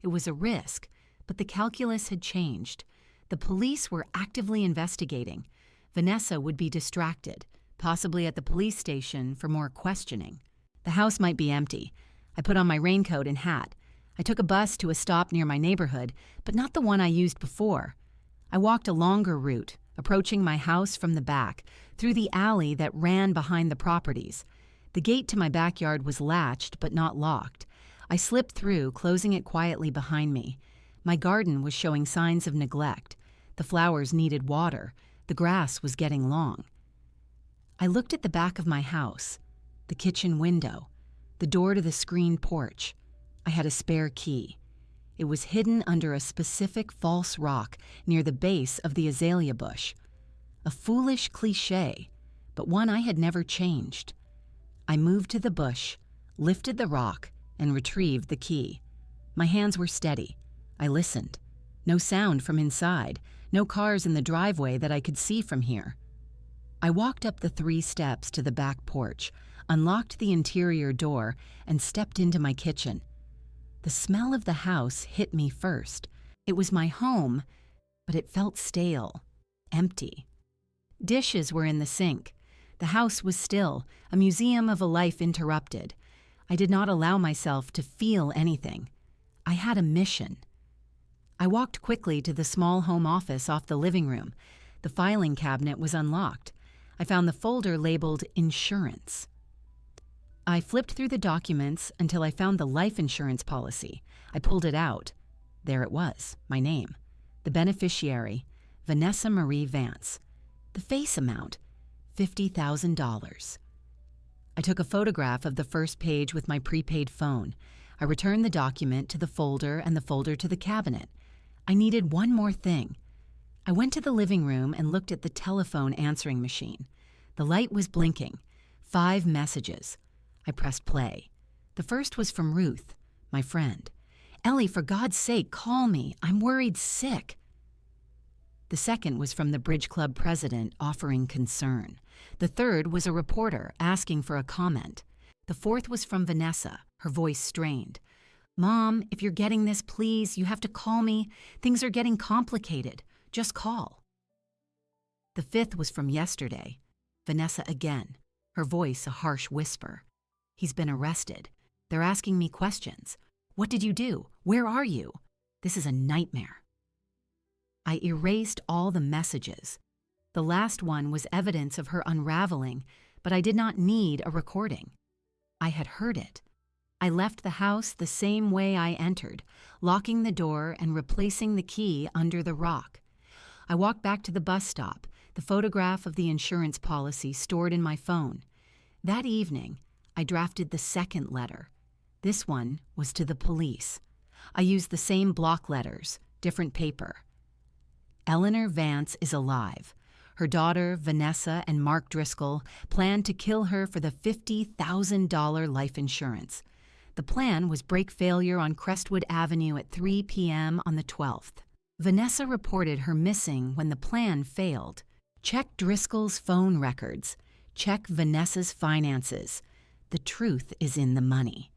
It was a risk, but the calculus had changed. The police were actively investigating. Vanessa would be distracted, possibly at the police station for more questioning. The house might be empty. I put on my raincoat and hat. I took a bus to a stop near my neighborhood, but not the one I used before. I walked a longer route, approaching my house from the back, through the alley that ran behind the properties. The gate to my backyard was latched but not locked. I slipped through, closing it quietly behind me. My garden was showing signs of neglect. The flowers needed water. The grass was getting long. I looked at the back of my house, the kitchen window, the door to the screened porch. I had a spare key. It was hidden under a specific false rock near the base of the azalea bush. A foolish cliché, but one I had never changed. I moved to the bush, lifted the rock, and retrieved the key. My hands were steady. I listened. No sound from inside, no cars in the driveway that I could see from here. I walked up the 3 steps to the back porch, unlocked the interior door, and stepped into my kitchen. The smell of the house hit me first. It was my home, but it felt stale, empty. Dishes were in the sink. The house was still, a museum of a life interrupted. I did not allow myself to feel anything. I had a mission. I walked quickly to the small home office off the living room. The filing cabinet was unlocked. I found the folder labeled Insurance. I flipped through the documents until I found the life insurance policy. I pulled it out. There it was, my name. The beneficiary, Vanessa Marie Vance. The face amount, $50,000. I took a photograph of the first page with my prepaid phone. I returned the document to the folder and the folder to the cabinet. I needed one more thing. I went to the living room and looked at the telephone answering machine. The light was blinking. 5 messages. I pressed play. The first was from Ruth, my friend. "Ellie, for God's sake, call me. I'm worried sick." The second was from the Bridge Club president offering concern. The third was a reporter asking for a comment. The fourth was from Vanessa, her voice strained. "Mom, if you're getting this, please, you have to call me. Things are getting complicated. Just call." The fifth was from yesterday. Vanessa again, her voice a harsh whisper. "He's been arrested. They're asking me questions. What did you do? Where are you? This is a nightmare." I erased all the messages. The last one was evidence of her unraveling, but I did not need a recording. I had heard it. I left the house the same way I entered, locking the door and replacing the key under the rock. I walked back to the bus stop, the photograph of the insurance policy stored in my phone. That evening, I drafted the second letter. This one was to the police. I used the same block letters, different paper. Eleanor Vance is alive. Her daughter, Vanessa, and Mark Driscoll planned to kill her for the $50,000 life insurance. The plan was brake failure on Crestwood Avenue at 3 p.m. on the 12th. Vanessa reported her missing when the plan failed. Check Driscoll's phone records. Check Vanessa's finances. The truth is in the money.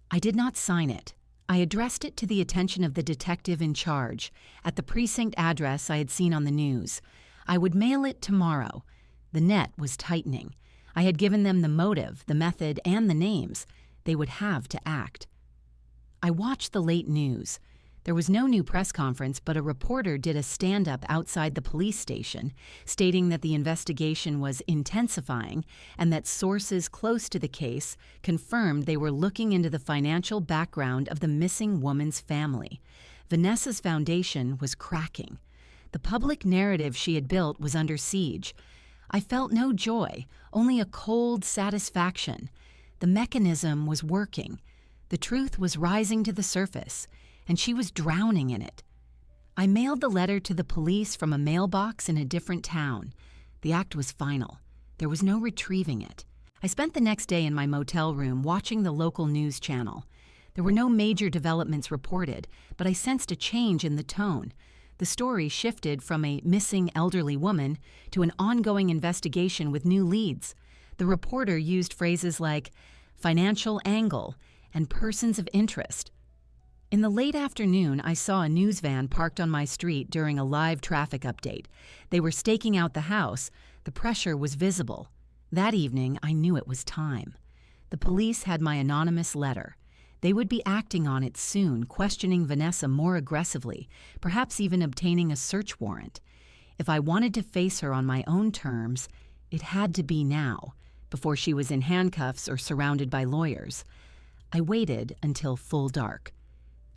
I did not sign it. I addressed it to the attention of the detective in charge, at the precinct address I had seen on the news. I would mail it tomorrow. The net was tightening. I had given them the motive, the method, and the names. They would have to act. I watched the late news. There was no new press conference, but a reporter did a stand-up outside the police station, stating that the investigation was intensifying and that sources close to the case confirmed they were looking into the financial background of the missing woman's family. Vanessa's foundation was cracking. The public narrative she had built was under siege. I felt no joy, only a cold satisfaction. The mechanism was working. The truth was rising to the surface, and she was drowning in it. I mailed the letter to the police from a mailbox in a different town. The act was final. There was no retrieving it. I spent the next day in my motel room watching the local news channel. There were no major developments reported, but I sensed a change in the tone. The story shifted from a missing elderly woman to an ongoing investigation with new leads. The reporter used phrases like financial angle and persons of interest. In the late afternoon, I saw a news van parked on my street during a live traffic update. They were staking out the house. The pressure was visible. That evening, I knew it was time. The police had my anonymous letter. They would be acting on it soon, questioning Vanessa more aggressively, perhaps even obtaining a search warrant. If I wanted to face her on my own terms, it had to be now, before she was in handcuffs or surrounded by lawyers. I waited until full dark.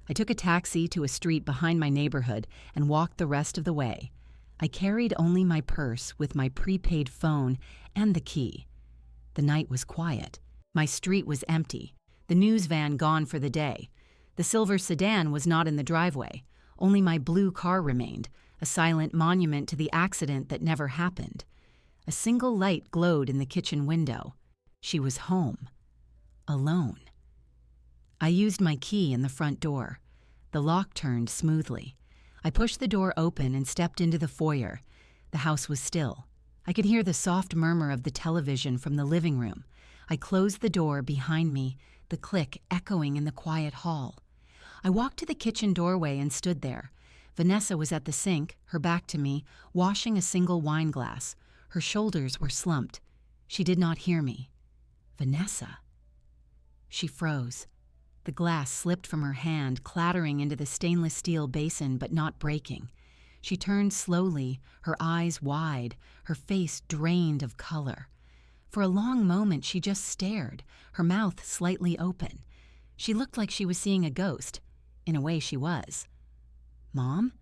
I took a taxi to a street behind my neighborhood and walked the rest of the way. I carried only my purse with my prepaid phone and the key. The night was quiet. My street was empty. The news van gone for the day. The silver sedan was not in the driveway. Only my blue car remained, a silent monument to the accident that never happened. A single light glowed in the kitchen window. She was home. Alone. I used my key in the front door. The lock turned smoothly. I pushed the door open and stepped into the foyer. The house was still. I could hear the soft murmur of the television from the living room. I closed the door behind me, the click echoing in the quiet hall. I walked to the kitchen doorway and stood there. Vanessa was at the sink, her back to me, washing a single wine glass. Her shoulders were slumped. She did not hear me. Vanessa. She froze. The glass slipped from her hand, clattering into the stainless steel basin but not breaking. She turned slowly, her eyes wide, her face drained of color. For a long moment she just stared, her mouth slightly open. She looked like she was seeing a ghost. In a way she was. "Mom?"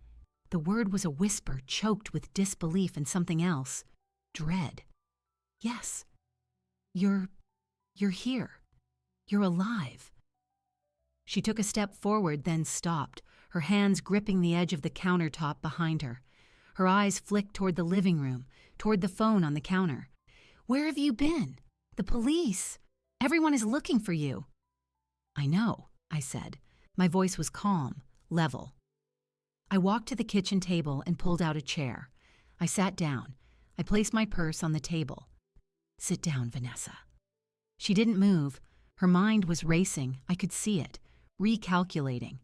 The word was a whisper choked with disbelief and something else. Dread. "Yes. You're here. You're alive." She took a step forward, then stopped, her hands gripping the edge of the countertop behind her. Her eyes flicked toward the living room, toward the phone on the counter. "Where have you been? The police. Everyone is looking for you." "I know," I said. My voice was calm, level. I walked to the kitchen table and pulled out a chair. I sat down. I placed my purse on the table. "Sit down, Vanessa." She didn't move. Her mind was racing. I could see it, recalculating.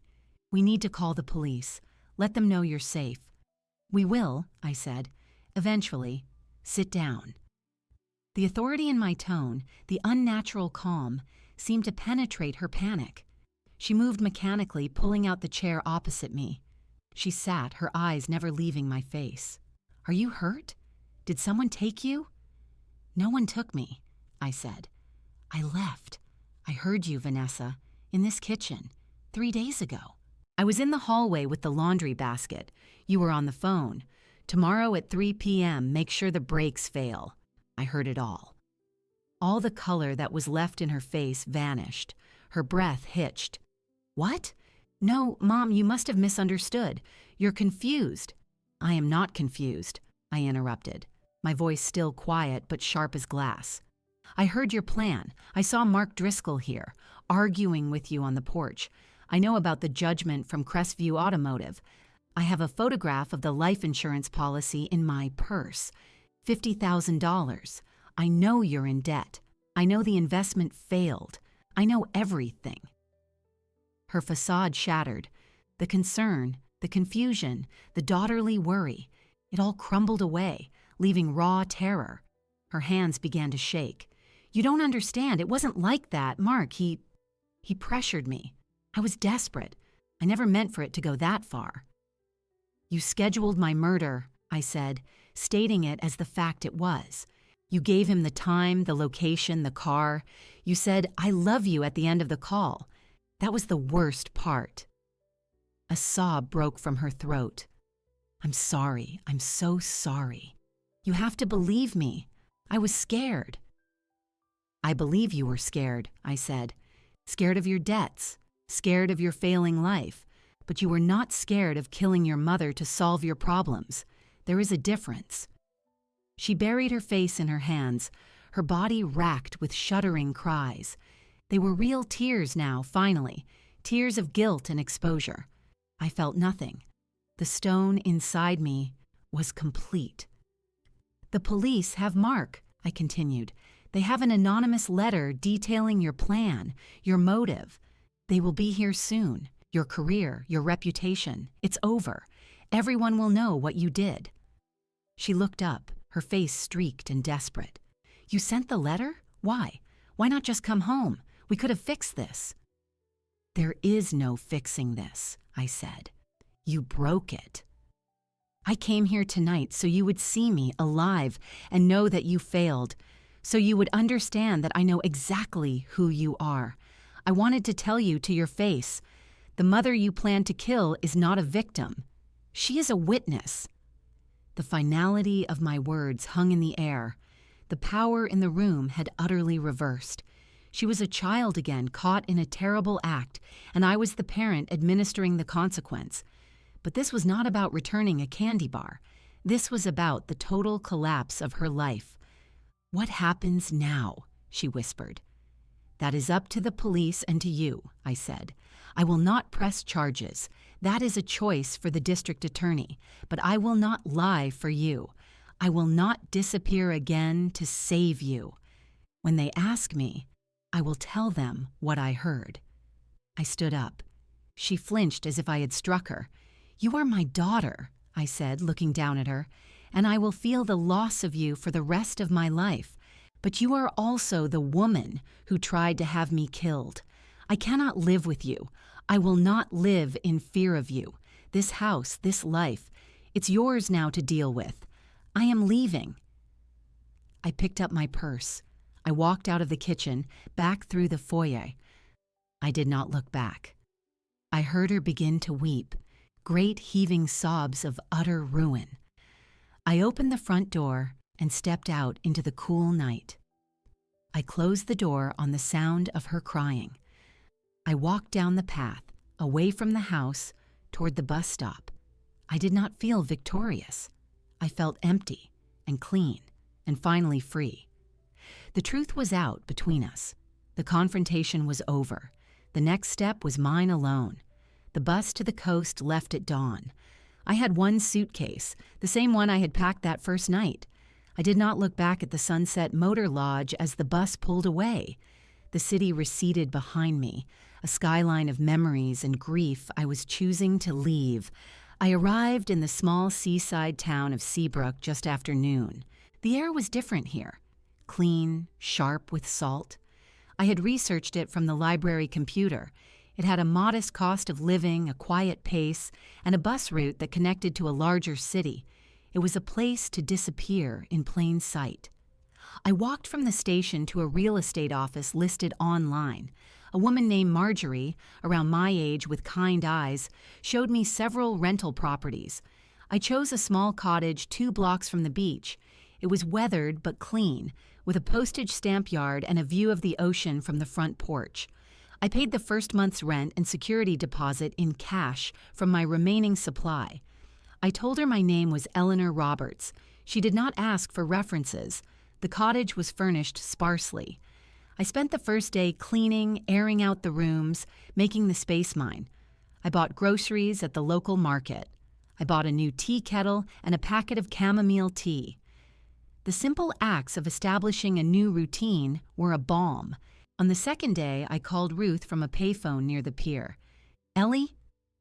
"We need to call the police. Let them know you're safe." "We will," I said. "Eventually. Sit down." The authority in my tone, the unnatural calm, seemed to penetrate her panic. She moved mechanically, pulling out the chair opposite me. She sat, her eyes never leaving my face. "Are you hurt? Did someone take you?" "No one took me," I said. "I left. I heard you, Vanessa, in this kitchen, 3 days ago. I was in the hallway with the laundry basket. You were on the phone. Tomorrow at 3 p.m., make sure the brakes fail." I heard it all. All the color that was left in her face vanished. Her breath hitched. "What? No, Mom, you must have misunderstood. You're confused." "I am not confused," I interrupted, my voice still quiet but sharp as glass. "I heard your plan. I saw Mark Driscoll here, arguing with you on the porch. I know about the judgment from Crestview Automotive. I have a photograph of the life insurance policy in my purse. $50,000. I know you're in debt. I know the investment failed. I know everything." Her facade shattered. The concern, the confusion, the daughterly worry, it all crumbled away, leaving raw terror. Her hands began to shake. "You don't understand. It wasn't like that. Mark, he pressured me. I was desperate. I never meant for it to go that far." "You scheduled my murder," I said, stating it as the fact it was. "You gave him the time, the location, the car. You said, 'I love you' at the end of the call. That was the worst part." A sob broke from her throat. "I'm sorry. I'm so sorry. You have to believe me. I was scared." "I believe you were scared," I said. "Scared of your debts, scared of your failing life, but you were not scared of killing your mother to solve your problems. There is a difference." She buried her face in her hands, her body racked with shuddering cries. They were real tears now, finally, tears of guilt and exposure. I felt nothing. The stone inside me was complete. "The police have Mark," I continued. "They have an anonymous letter detailing your plan, your motive. They will be here soon. Your career, your reputation, it's over. Everyone will know what you did." She looked up, her face streaked and desperate. "You sent the letter? Why? Why not just come home? We could have fixed this." "There is no fixing this," I said. "You broke it. I came here tonight so you would see me alive and know that you failed, so you would understand that I know exactly who you are. I wanted to tell you to your face, the mother you plan to kill is not a victim. She is a witness." The finality of my words hung in the air. The power in the room had utterly reversed. She was a child again, caught in a terrible act, and I was the parent administering the consequence. But this was not about returning a candy bar. This was about the total collapse of her life. "What happens now?" she whispered. "That is up to the police and to you," I said. "I will not press charges. That is a choice for the district attorney, but I will not lie for you. I will not disappear again to save you. When they ask me, I will tell them what I heard." I stood up. She flinched as if I had struck her. "You are my daughter," I said, looking down at her, "and I will feel the loss of you for the rest of my life. But you are also the woman who tried to have me killed. I cannot live with you. I will not live in fear of you. This house, this life, it's yours now to deal with. I am leaving." I picked up my purse. I walked out of the kitchen, back through the foyer. I did not look back. I heard her begin to weep, great heaving sobs of utter ruin. I opened the front door and stepped out into the cool night. I closed the door on the sound of her crying. I walked down the path, away from the house, toward the bus stop. I did not feel victorious. I felt empty and clean and finally free. The truth was out between us. The confrontation was over. The next step was mine alone. The bus to the coast left at dawn. I had one suitcase, the same one I had packed that first night. I did not look back at the Sunset Motor Lodge as the bus pulled away. The city receded behind me, a skyline of memories and grief I was choosing to leave. I arrived in the small seaside town of Seabrook just after noon. The air was different here, clean, sharp with salt. I had researched it from the library computer. It had a modest cost of living, a quiet pace, and a bus route that connected to a larger city. It was a place to disappear in plain sight. I walked from the station to a real estate office listed online. A woman named Marjorie, around my age with kind eyes, showed me several rental properties. I chose a small cottage 2 blocks from the beach. It was weathered but clean, with a postage stamp yard and a view of the ocean from the front porch. I paid the first month's rent and security deposit in cash from my remaining supply. I told her my name was Eleanor Roberts. She did not ask for references. The cottage was furnished sparsely. I spent the first day cleaning, airing out the rooms, making the space mine. I bought groceries at the local market. I bought a new tea kettle and a packet of chamomile tea. The simple acts of establishing a new routine were a balm. On the second day, I called Ruth from a payphone near the pier. "Ellie?"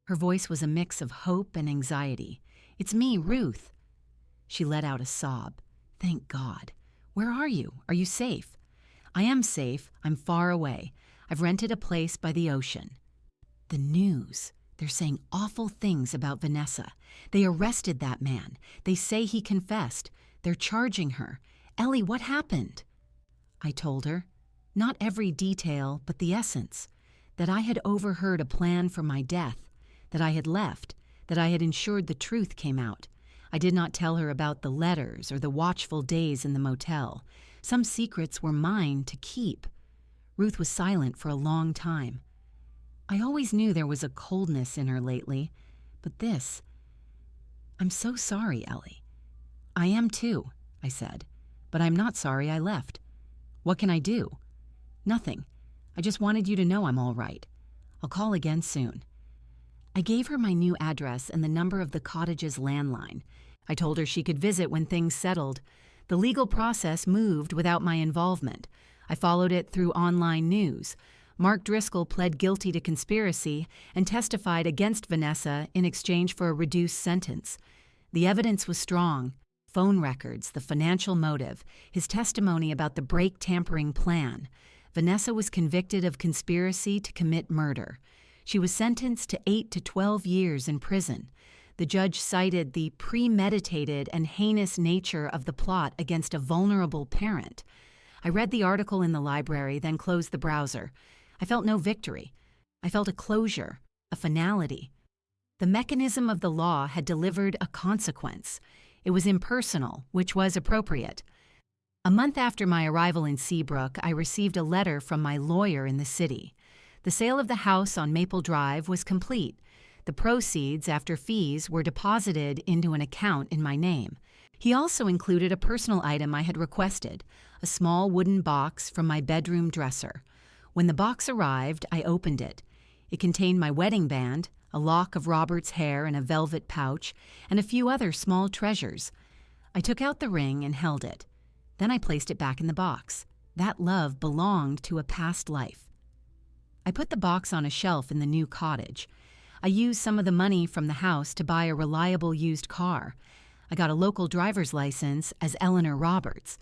Her voice was a mix of hope and anxiety. "It's me, Ruth." She let out a sob. "Thank God. Where are you? Are you safe?" "I am safe. I'm far away. I've rented a place by the ocean." The news. They're saying awful things about Vanessa. They arrested that man. They say he confessed. They're charging her. "Ellie, what happened?" I told her. Not every detail, but the essence. That I had overheard a plan for my death. That I had left. That I had ensured the truth came out. I did not tell her about the letters or the watchful days in the motel. Some secrets were mine to keep. Ruth was silent for a long time. I always knew there was a coldness in her lately, but this... "I'm so sorry, Ellie." "I am too," I said, "but I'm not sorry I left. What can I do?" "Nothing. I just wanted you to know I'm all right. I'll call again soon." I gave her my new address and the number of the cottage's landline. I told her she could visit when things settled. The legal process moved without my involvement. I followed it through online news. Mark Driscoll pled guilty to conspiracy and testified against Vanessa in exchange for a reduced sentence. The evidence was strong. Phone records, the financial motive, his testimony about the brake tampering plan. Vanessa was convicted of conspiracy to commit murder. She was sentenced to 8 to 12 years in prison. The judge cited the premeditated and heinous nature of the plot against a vulnerable parent. I read the article in the library, then closed the browser. I felt no victory. I felt a closure, a finality. The mechanism of the law had delivered a consequence. It was impersonal, which was appropriate. A month after my arrival in Seabrook, I received a letter from my lawyer in the city. The sale of the house on Maple Drive was complete. The proceeds, after fees, were deposited into an account in my name. He also included a personal item I had requested, a small wooden box from my bedroom dresser. When the box arrived, I opened it. It contained my wedding band, a lock of Robert's hair in a velvet pouch, and a few other small treasures. I took out the ring and held it. Then I placed it back in the box. That love belonged to a past life. I put the box on a shelf in the new cottage. I used some of the money from the house to buy a reliable used car. I got a local driver's license as Eleanor Roberts.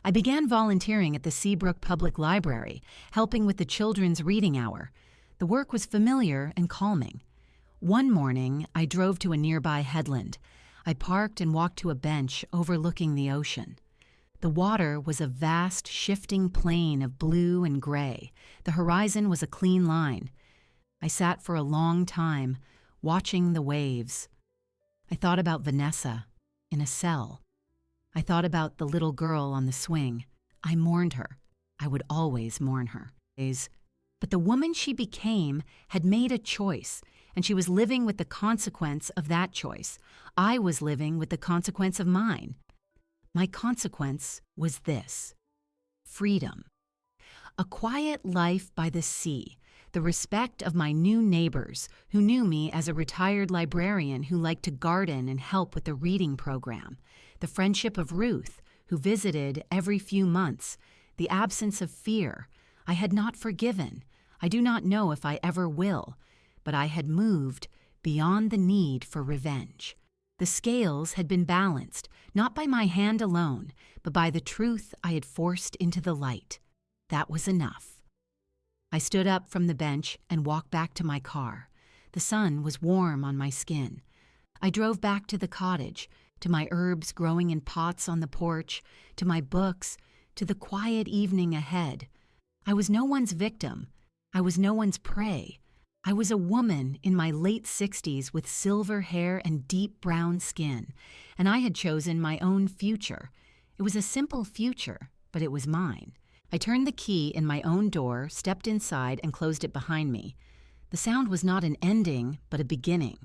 I began volunteering at the Seabrook Public Library, helping with the children's reading hour. The work was familiar and calming. One morning, I drove to a nearby headland. I parked and walked to a bench overlooking the ocean. The water was a vast, shifting plain of blue and gray. The horizon was a clean line. I sat for a long time, watching the waves. I thought about Vanessa, in a cell. I thought about the little girl on the swing. I mourned her. I would always mourn her. But the woman she became had made a choice, and she was living with the consequence of that choice. I was living with the consequence of mine. My consequence was this: freedom. A quiet life by the sea, the respect of my new neighbors who knew me as a retired librarian who liked to garden and help with the reading program, the friendship of Ruth, who visited every few months, the absence of fear. I had not forgiven. I do not know if I ever will, but I had moved beyond the need for revenge. The scales had been balanced, not by my hand alone, but by the truth I had forced into the light. That was enough. I stood up from the bench and walked back to my car. The sun was warm on my skin. I drove back to the cottage, to my herbs growing in pots on the porch, to my books, to the quiet evening ahead. I was no one's victim. I was no one's prey. I was a woman in my late 60s with silver hair and deep brown skin, and I had chosen my own future. It was a simple future, but it was mine. I turned the key in my own door, stepped inside, and closed it behind me. The sound was not an ending, but a beginning.